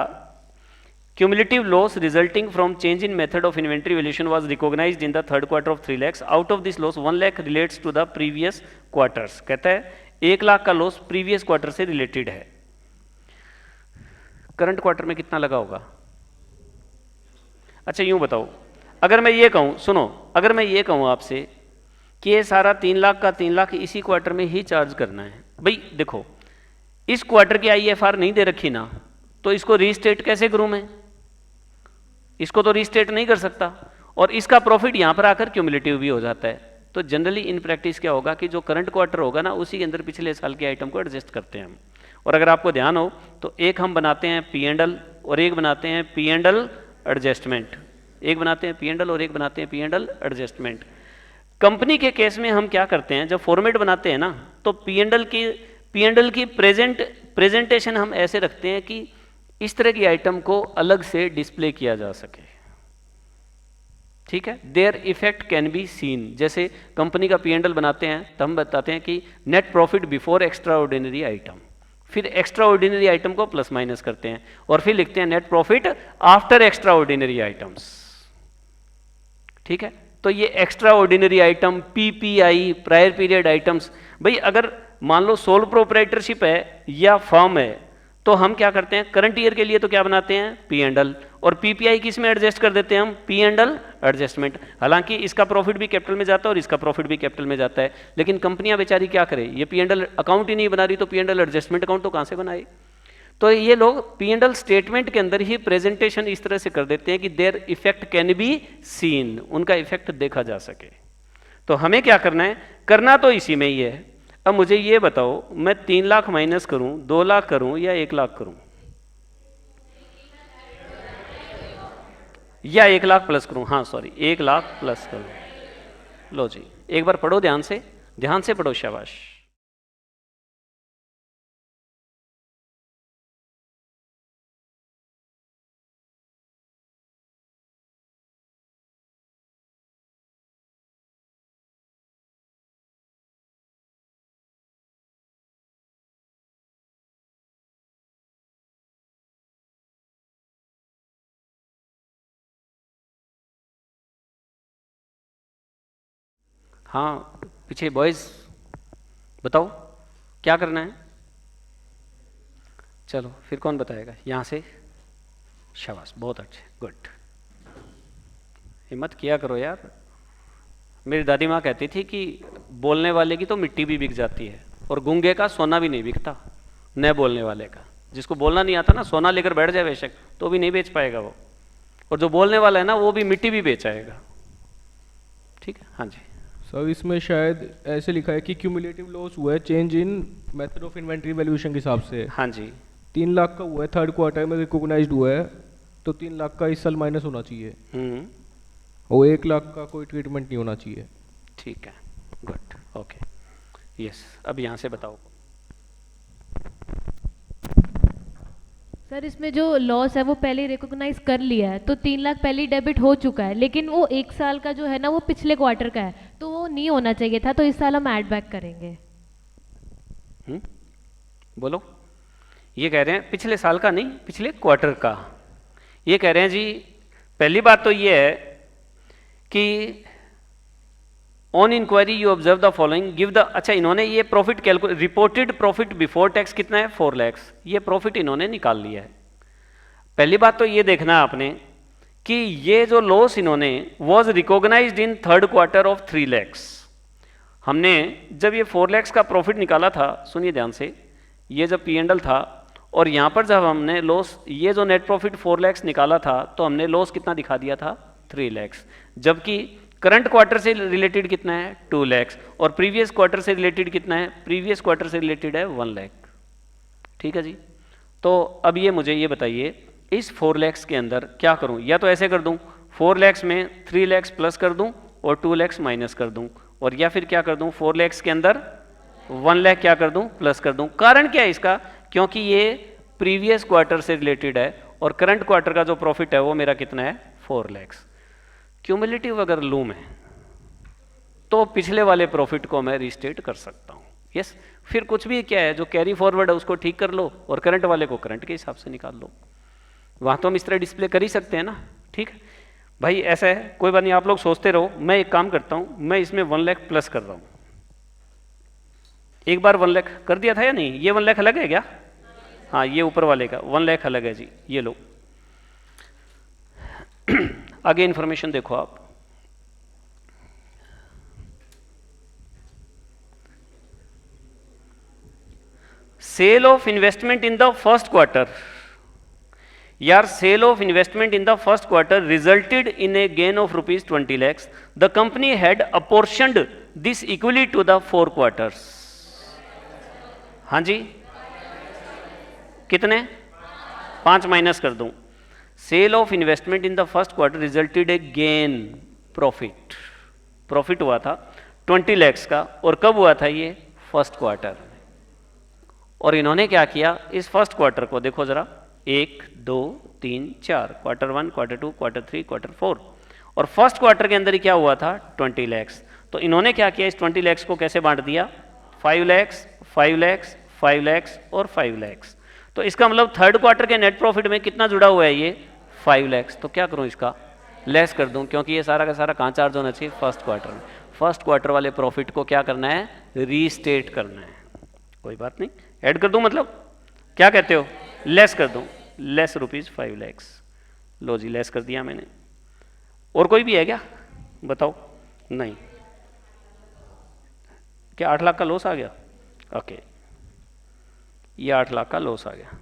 cumulative loss resulting from change in method of inventory valuation was recognised in the third quarter of 3 lakhs। Out of this loss 1 lakh relates to the previous quarters. कहता है 1 लाख का लॉस प्रीवियस क्वार्टर से related है। Current quarter में कितना लगा होगा? अच्छा यूं बताओ, अगर मैं ये कहूं, सुनो, अगर मैं ये कहूं आपसे कि ये सारा 3 लाख का 3 लाख इसी क्वार्टर में ही चार्ज करना है, भाई देखो इस क्वार्टर की आईएफआर नहीं दे रखी ना, तो इसको रीस्टेट कैसे करूं मैं? इसको तो रीस्टेट नहीं कर सकता, और इसका प्रॉफिट यहां पर आकर क्यूमुलेटिव भी हो जाता है। तो जनरली इन प्रैक्टिस क्या होगा कि जो करंट क्वार्टर होगा ना उसी के अंदर पिछले साल के आइटम को एडजस्ट करते हैं हम। और अगर आपको ध्यान हो तो एक हम बनाते हैं पी एंड एल और एक बनाते हैं पी एंड एल एडजस्टमेंट, एक बनाते हैं पी एंड एल और एक बनाते हैं P and L adjustment. Company के केस में हम क्या करते हैं, जब फॉर्मेट बनाते हैं ना तो पी एंड एल की प्रेजेंटेशन हम ऐसे रखते हैं कि इस तरह की आइटम को अलग से डिस्प्ले किया जा सके, ठीक है। Their effect can be seen, जैसे कंपनी का पी एंड एल बनाते हैं तो हम बताते हैं कि net profit before extraordinary item, फिर एक्स्ट्रा ऑर्डिनरी आइटम को प्लस माइनस करते हैं और फिर लिखते हैं net profit after extraordinary items, ठीक है। तो ये extraordinary item, PPI, prior period items, भाई अगर मान लो सोल प्रोप्राइटरशिप है या फर्म है तो हम क्या करते हैं, करंट ईयर के लिए तो क्या बनाते हैं पी एंड एल, और पीपीआई किस में एडजस्ट कर देते हैं हम, पी एंड एल एडजस्टमेंट। हालांकि इसका प्रॉफिट भी कैपिटल में जाता है और इसका प्रॉफिट भी कैपिटल में जाता है, लेकिन कंपनियां बेचारी क्या करे, ये पी एंड एल अकाउंट ही नहीं बना रही तो P and L adjustment account तो कहां से बनाए। तो ये लोग पी एंड एल स्टेटमेंट के अंदर ही प्रेजेंटेशन इस तरह से कर देते हैं कि their effect can be seen, उनका इफेक्ट देखा जा सके। तो हमें क्या करना है, करना तो इसी में ही है। अब मुझे ये बताओ, मैं 3 लाख माइनस करूं, 2 लाख करूं या 1 लाख करूं, या 1 लाख प्लस करूं, हाँ सॉरी 1 लाख प्लस करूं। लो जी एक बार पढ़ो ध्यान से पढ़ो, शाबाश। हाँ पीछे बॉयज बताओ क्या करना है, चलो फिर कौन बताएगा, यहाँ से, शाबाश बहुत अच्छे, गुड। हिम्मत किया करो यार। मेरी दादी माँ कहती थी कि बोलने वाले की तो मिट्टी भी बिक जाती है और गूंगे का सोना भी नहीं बिकता, न बोलने वाले का। जिसको बोलना नहीं आता ना, सोना लेकर बैठ जाए बेशक तो भी नहीं बेच पाएगा वो, और जो बोलने वाला है ना वो भी मिट्टी भी बेचाएगा, ठीक है। हाँ जी सर, इसमें शायद ऐसे लिखा है कि क्यूमुलेटिव लॉस हुआ है change in method of inventory valuation के हिसाब से। हाँ जी 3 लाख का हुआ है, थर्ड क्वार्टर में रिकॉग्नाइज्ड हुआ है, तो 3 लाख का इस साल माइनस होना चाहिए और 1 लाख का कोई ट्रीटमेंट नहीं होना चाहिए। ठीक है, गुड, ओके, यस। अब यहाँ से बताओ सर, इसमें जो लॉस है वो पहले रिकॉग्नाइज कर लिया है, तो 3 लाख पहले डेबिट हो चुका है, लेकिन वो 1 साल का जो है ना वो पिछले क्वार्टर का है, तो वो नहीं होना चाहिए था, तो इस साल हम ऐड बैक करेंगे। बोलो। ये कह रहे हैं पिछले साल का नहीं, पिछले क्वार्टर का। ये कह रहे हैं जी, पहली बात तो ये है कि on inquiry you observe the following, give the, अच्छा इन्होंने ये profit calculate, reported profit before tax कितना है 4 लाख, ये प्रॉफिट इन्होंने निकाल लिया है। पहली बात तो ये देखना है आपने कि ये जो लॉस इन्होंने was recognised in third quarter of 3 lakh. हमने जब ये 4 लाख का प्रॉफिट निकाला था, सुनिए ध्यान से, ये जब P&L था और यहाँ पर जब हमने लॉस, ये जो नेट प्रॉफिट 4 लाख निकाला था तो हमने लॉस कितना दिखा दिया था 3 लाख, जबकि करंट क्वार्टर से रिलेटेड कितना है 2 लाख और प्रीवियस क्वार्टर से रिलेटेड कितना है, प्रीवियस क्वार्टर से रिलेटेड है 1 लाख। ठीक है जी। तो अब ये मुझे ये बताइए, इस 4 लाख के अंदर क्या करूं, या तो ऐसे कर दूं 4 लाख में 3 लाख प्लस कर दूं और 2 लाख माइनस कर दूं, और या फिर क्या कर दूं 4 लाख के अंदर 1 लाख क्या कर दूं प्लस कर दूं। कारण क्या है इसका, क्योंकि ये प्रीवियस क्वार्टर से रिलेटेड है और करंट क्वार्टर का जो प्रॉफिट है वो मेरा कितना है 4 लाख। क्यूमुलेटिव अगर लूं मैं तो पिछले वाले प्रॉफिट को मैं रिस्टेट कर सकता हूं। यस, फिर कुछ भी क्या है जो कैरी फॉरवर्ड है उसको ठीक कर लो और करंट वाले को करंट के हिसाब से निकाल लो। वहां तो हम इस तरह डिस्प्ले कर ही सकते हैं ना। ठीक है भाई, ऐसा है, कोई बात नहीं, आप लोग सोचते रहो। मैं एक काम करता हूं, मैं इसमें 1 लाख प्लस कर रहा हूं। एक बार 1 लाख कर दिया था या नहीं, ये 1 लाख अलग है क्या? हाँ, ये ऊपर वाले का 1 लाख अलग है जी, ये लो। आगे इंफॉर्मेशन देखो आप, sale of investment in the first quarter, यार sale of investment in the first quarter resulted in a gain of ₹20 lakhs. The company had apportioned this equally to the 4 quarters. हाँ जी, कितने? 5 माइनस कर दूं। Sale of investment in the first quarter resulted a gain, profit हुआ था 20 lakhs का। और कब हुआ था ये? First quarter. और इन्होंने क्या किया, इस फर्स्ट क्वार्टर को देखो जरा, 1 2 3 4, क्वार्टर 1, क्वार्टर 2, क्वार्टर 3, क्वार्टर 4, और फर्स्ट क्वार्टर के अंदर ही क्या हुआ था? 20 lakhs। तो इन्होंने क्या किया, इस 20 lakhs को कैसे बांट दिया? 5 lakhs, 5 lakhs, 5 lakhs और 5 lakhs। तो इसका मतलब थर्ड क्वार्टर के नेट प्रॉफिट में कितना जुड़ा हुआ है? ये 5 lakhs। तो क्या करूं, इसका लेस कर दूं, क्योंकि ये सारा का सारा कहाँ चार्ज होना चाहिए? फर्स्ट क्वार्टर में। फर्स्ट क्वार्टर वाले प्रॉफिट को क्या करना है? रीस्टेट करना है। कोई बात नहीं, ऐड कर दूं, मतलब क्या कहते हो? लेस कर दूं, लेस ₹5 lakhs। लो जी, लेस कर दिया मैंने। और कोई भी है क्या? बताओ। नहीं, क्या 8 लाख का लॉस आ गया? ओके, ये 8 लाख का लॉस आ गया।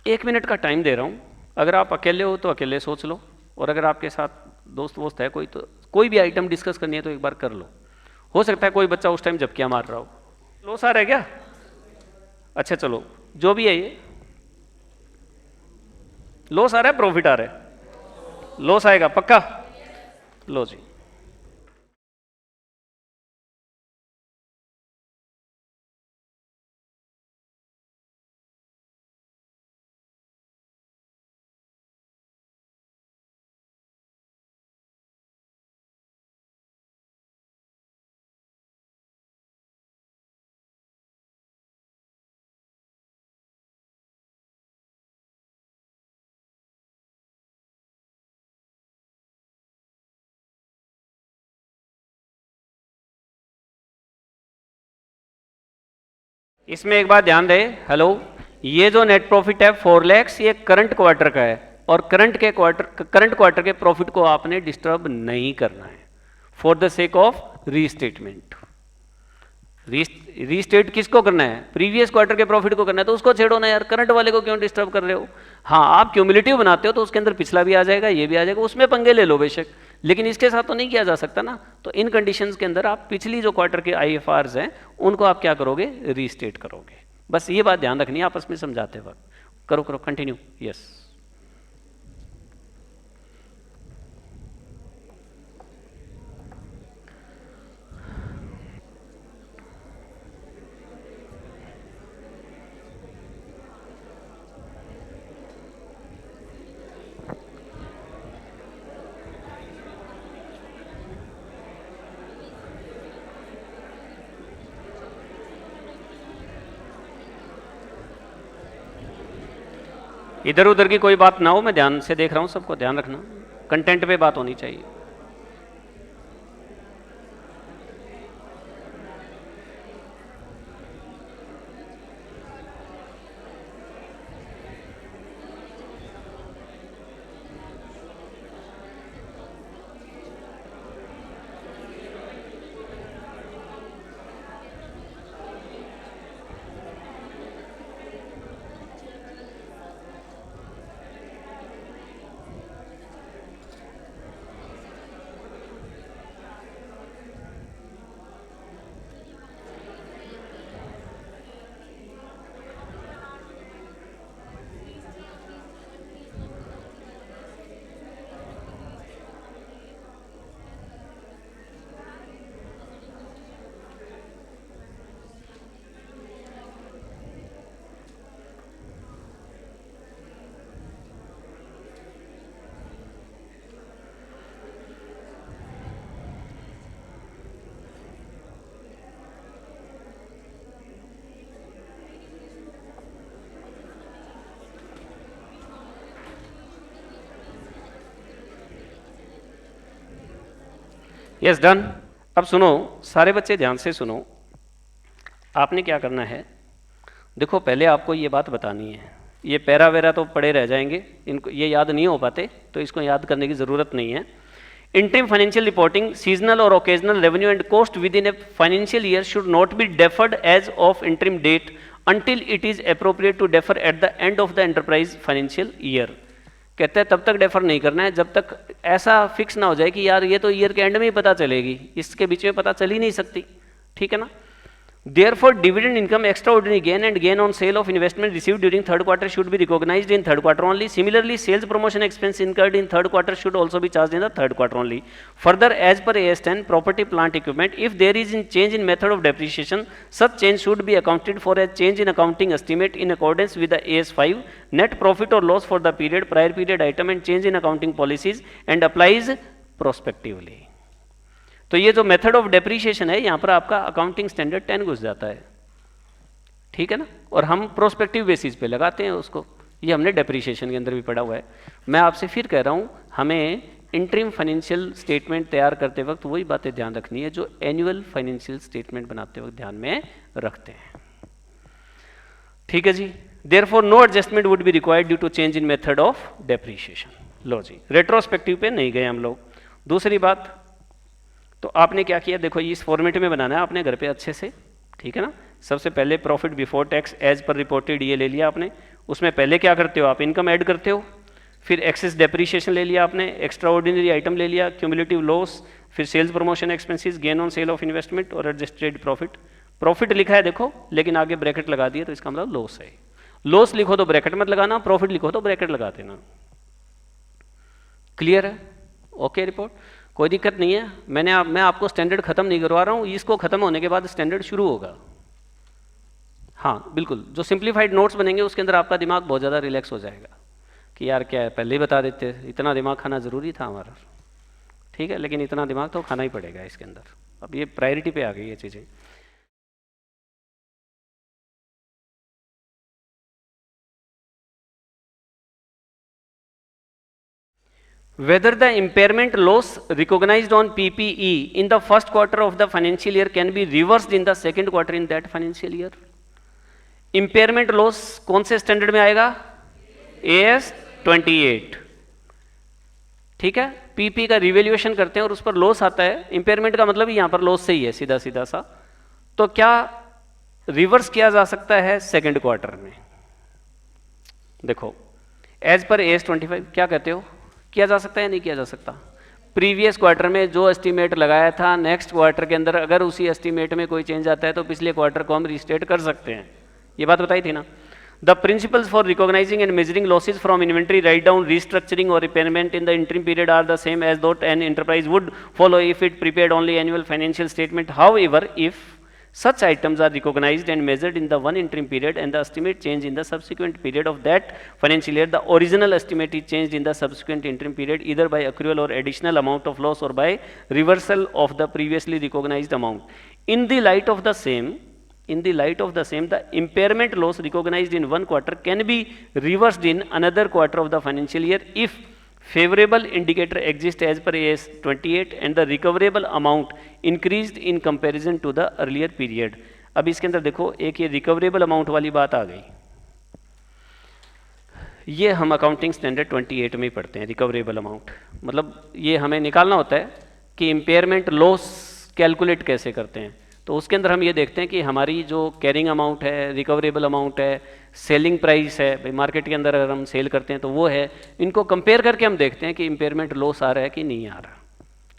1 मिनट का टाइम दे रहा हूं, अगर आप अकेले हो तो अकेले सोच लो, और अगर आपके साथ दोस्त वोस्त है कोई, तो कोई भी आइटम डिस्कस करनी है तो एक बार कर लो। हो सकता है कोई बच्चा उस टाइम झपकियां मार रहा हो। लॉस आ रहा है क्या? अच्छा चलो, जो भी है ये लॉस आ रहा है, प्रॉफिट आ रहा है? लॉस आएगा पक्का? लो जी, इसमें एक बात ध्यान दे। हेलो, ये जो नेट प्रॉफिट है 4 lakhs, ये करंट क्वार्टर का है, और करंट क्वार्टर के प्रॉफिट को आपने डिस्टर्ब नहीं करना है, for the sake of restatement. Restate किसको करना है? प्रीवियस क्वार्टर के प्रॉफिट को करना है, तो उसको छेड़ो ना यार, करंट वाले को क्यों डिस्टर्ब कर रहे हो? हाँ, आप क्यूमुलेटिव बनाते हो तो उसके अंदर पिछला भी आ जाएगा, ये भी आ जाएगा, उसमें पंगे ले लो बेशक, लेकिन इसके साथ तो नहीं किया जा सकता ना। तो इन कंडीशंस के अंदर आप पिछली जो क्वार्टर के IFRs हैं उनको आप क्या करोगे? रीस्टेट करोगे। बस ये बात ध्यान रखनी है आपस में समझाते वक्त। करो करो, कंटिन्यू। यस, इधर उधर की कोई बात ना हो, मैं ध्यान से देख रहा हूं, सबको ध्यान रखना, कंटेंट पे बात होनी चाहिए। Yes, done. अब सुनो सारे बच्चे, ध्यान से सुनो। आपने क्या करना है, देखो पहले आपको ये बात बतानी है, ये पैरा वेरा तो पड़े रह जाएंगे, इनको ये याद नहीं हो पाते, तो इसको याद करने की ज़रूरत नहीं है। इंटरिम फाइनेंशियल रिपोर्टिंग, सीजनल और occasional revenue and cost within a financial year should not be deferred as of interim date until it is appropriate to defer at the end of the enterprise financial year। कहते हैं तब तक defer नहीं करना है जब तक ऐसा फिक्स ना हो जाए कि यार ये तो ईयर के एंड में ही पता चलेगी, इसके बीच में पता चल ही नहीं सकती, ठीक है ना। Therefore, dividend income, extraordinary gain and gain on sale of investment received during third quarter should be recognized in third quarter only. Similarly, sales promotion expense incurred in third quarter should also be charged in the third quarter only. Further, as per AS10, property, plant, equipment, if there is a change in method of depreciation, such change should be accounted for as change in accounting estimate in accordance with the AS5, net profit or loss for the period, prior period item and change in accounting policies and applies prospectively. तो ये जो method of depreciation है यहाँ पर आपका accounting standard 10 घुस जाता है, ठीक है ना, और हम प्रोस्पेक्टिव बेसिस पे लगाते हैं उसको। ये हमने डेप्रीशिएशन के अंदर भी पढ़ा हुआ है। मैं आपसे फिर कह रहा हूँ, हमें इंटरिम फाइनेंशियल स्टेटमेंट तैयार करते वक्त वही बातें ध्यान रखनी है जो एनुअल फाइनेंशियल स्टेटमेंट बनाते वक्त ध्यान में रखते हैं, ठीक है जी। Therefore no adjustment would be required due to change in method of depreciation. लो जी, रेट्रोस्पेक्टिव पे नहीं गए हम लोग। दूसरी बात, तो आपने क्या किया, देखो इस फॉर्मेट में बनाना है आपने घर पे अच्छे से, ठीक है ना। सबसे पहले profit before tax as per reported ये ले लिया आपने, उसमें पहले क्या करते हो आप, इनकम ऐड करते हो, फिर एक्सेस डेप्रीशिएशन ले लिया आपने, एक्स्ट्रा ऑर्डिनरी आइटम ले लिया, क्यूमुलेटिव लॉस, फिर sales promotion expenses, gain on sale of investment और एडजस्टेड प्रॉफिट। प्रॉफिट लिखा है देखो, लेकिन आगे ब्रैकेट लगा दिया तो इसका मतलब लॉस है। लॉस लिखो तो ब्रैकेट मत लगाना, प्रॉफिट लिखो तो ब्रैकेट लगा देना। क्लियर है? ओके रिपोर्ट, कोई दिक्कत नहीं है। मैं आपको स्टैंडर्ड खत्म नहीं करवा रहा हूँ, इसको खत्म होने के बाद स्टैंडर्ड शुरू होगा। हाँ बिल्कुल, जो सिंप्लीफाइड नोट्स बनेंगे उसके अंदर आपका दिमाग बहुत ज़्यादा रिलैक्स हो जाएगा कि यार क्या है, पहले ही बता देते, इतना दिमाग खाना ज़रूरी था हमारा, ठीक है, लेकिन इतना दिमाग तो खाना ही पड़ेगा इसके अंदर। अब ये प्रायोरिटी पे आ गई ये चीज़ें। Whether the impairment loss recognized on PPE in the first quarter of the financial year can be reversed in the second quarter in that financial year. Impairment loss कौन से स्टैंडर्ड में आएगा? AS 28, ठीक है। पीपी का revaluation करते हैं और उस पर लॉस आता है, इंपेयरमेंट का मतलब यहाँ पर लॉस से ही है सीधा सीधा सा। तो क्या रिवर्स किया जा सकता है सेकेंड क्वार्टर में? देखो एज पर AS 25 क्या कहते हो, किया जा सकता है नहीं किया जा सकता? प्रीवियस क्वार्टर में जो एस्टीमेट लगाया था, नेक्स्ट क्वार्टर के अंदर अगर उसी एस्टीमेट में कोई चेंज आता है तो पिछले क्वार्टर को हम रिस्टेट कर सकते हैं, ये बात बताई थी ना। The principles for recognising and measuring losses from inventory, write down, restructuring और repairment in the interim period are the same as that an enterprise would follow if it prepared only annual financial statement. However if such items are recognized and measured in the one interim period and the estimate change in the subsequent period of that financial year, the original estimate is changed in the subsequent interim period either by accrual or additional amount of loss or by reversal of the previously recognized amount. In the light of the same, the impairment loss recognized in one quarter can be reversed in another quarter of the financial year if favorable indicator exists as per AS 28 and the recoverable amount increased in comparison to the earlier period. अब इसके अंदर देखो एक ये recoverable amount वाली बात आ गई, ये हम अकाउंटिंग स्टैंडर्ड 28 में ही पढ़ते हैं। रिकवरेबल अमाउंट मतलब ये हमें निकालना होता है कि इम्पेयरमेंट लॉस कैलकुलेट कैसे करते हैं। तो उसके अंदर हम ये देखते हैं कि हमारी जो कैरिंग अमाउंट है, रिकवरेबल अमाउंट है, सेलिंग प्राइस है, भाई मार्केट के अंदर अगर हम सेल करते हैं तो वो है, इनको कंपेयर करके हम देखते हैं कि इम्पेयरमेंट लॉस आ रहा है कि नहीं आ रहा।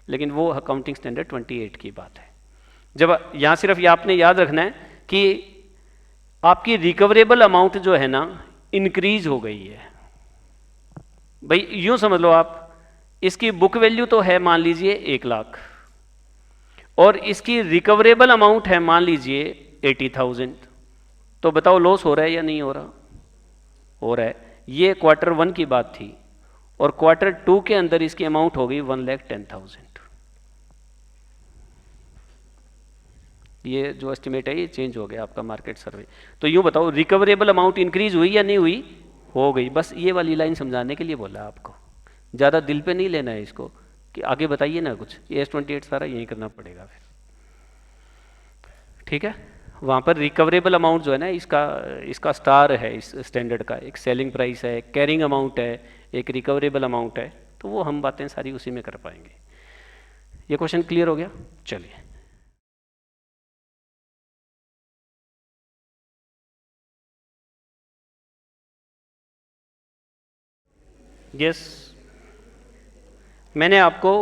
लेकिन वो अकाउंटिंग स्टैंडर्ड 28 की बात है। जब यहाँ सिर्फ ये आपने याद रखना है कि आपकी रिकवरेबल अमाउंट जो है ना इंक्रीज हो गई है। भाई यूं समझ लो आप, इसकी बुक वैल्यू तो है मान लीजिए 1 लाख और इसकी रिकवरेबल अमाउंट है मान लीजिए 80,000, तो बताओ लॉस हो रहा है या नहीं हो रहा? हो रहा है। ये क्वार्टर 1 की बात थी और क्वार्टर 2 के अंदर इसकी अमाउंट हो गई 1,10,000। ये जो एस्टिमेट है ये चेंज हो गया आपका मार्केट सर्वे। तो यूं बताओ रिकवरेबल अमाउंट इंक्रीज हुई या नहीं हुई? हो गई। बस ये वाली लाइन समझाने के लिए बोला आपको, ज़्यादा दिल पे नहीं लेना है इसको कि आगे बताइए ना कुछ। ये AS 28 सारा यही करना पड़ेगा फिर, ठीक है। वहाँ पर रिकवरेबल अमाउंट जो है ना इसका स्टार है इस स्टैंडर्ड का, एक सेलिंग प्राइस है, कैरिंग अमाउंट है, एक रिकवरेबल अमाउंट है, तो वो हम बातें सारी उसी में कर पाएंगे। ये क्वेश्चन क्लियर हो गया? चलिए यस, मैंने आपको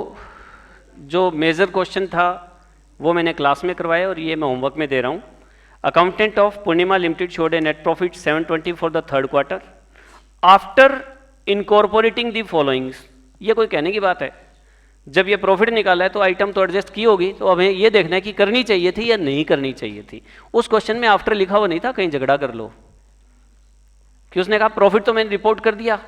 जो मेजर क्वेश्चन था वो मैंने क्लास में करवाया और ये मैं होमवर्क में दे रहा हूँ. Accountant of Purnima limited showed A net profit 720 for the third quarter after incorporating the followings. ये कोई कहने की बात है? जब ये प्रॉफिट निकाला है तो आइटम तो एडजस्ट की होगी, तो हमें ये देखना है कि करनी चाहिए थी या नहीं करनी चाहिए थी. उस क्वेश्चन में आफ्टर लिखा हुआ नहीं था, कहीं झगड़ा कर लो कि उसने कहा प्रॉफिट तो मैंने रिपोर्ट कर दिया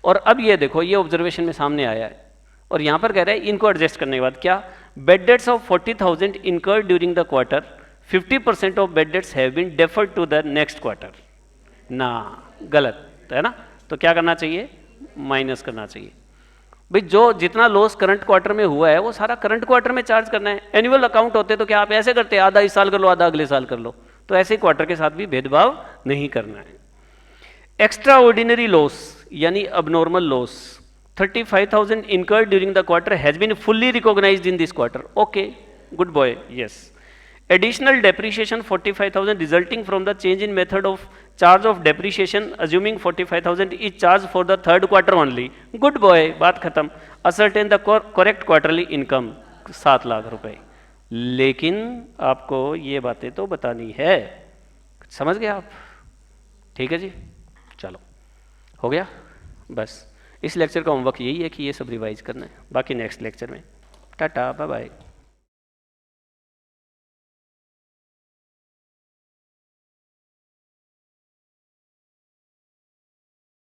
और अब ये देखो ये ऑब्जर्वेशन में सामने आया है और यहां पर कह रहा है इनको एडजस्ट करने के बाद क्या, bad debts of 40,000 incurred during the quarter, 50% of bad debts have been deferred to the next quarter. ना, गलत है ना. तो क्या करना चाहिए, माइनस करना चाहिए. भाई जो जितना लॉस करंट क्वार्टर में हुआ है वो सारा करंट क्वार्टर में चार्ज करना है. एनुअल अकाउंट होते तो क्या आप ऐसे करते, आधा इस साल कर लो आधा अगले साल कर लो, तो ऐसे क्वार्टर के साथ भी भेदभाव नहीं करना है. एक्स्ट्रा ऑर्डिनरी लॉस यानी abnormal loss 35,000 incurred during the quarter has been fully recognized in this quarter. Okay, good boy, yes. Additional depreciation 45,000 resulting from the change in method of charge of depreciation assuming 45,000 is charged for the third quarter only. Good boy, बात खत्म. Ascertain the correct quarterly income 7 lakh रुपए. लेकिन आपको ये बातें तो बतानी है, समझ गए आप? ठीक है जी, चलो हो गया. बस इस लेक्चर का होमवर्क यही है कि ये सब रिवाइज करना है. बाकी नेक्स्ट लेक्चर में टाटा बाय बाय.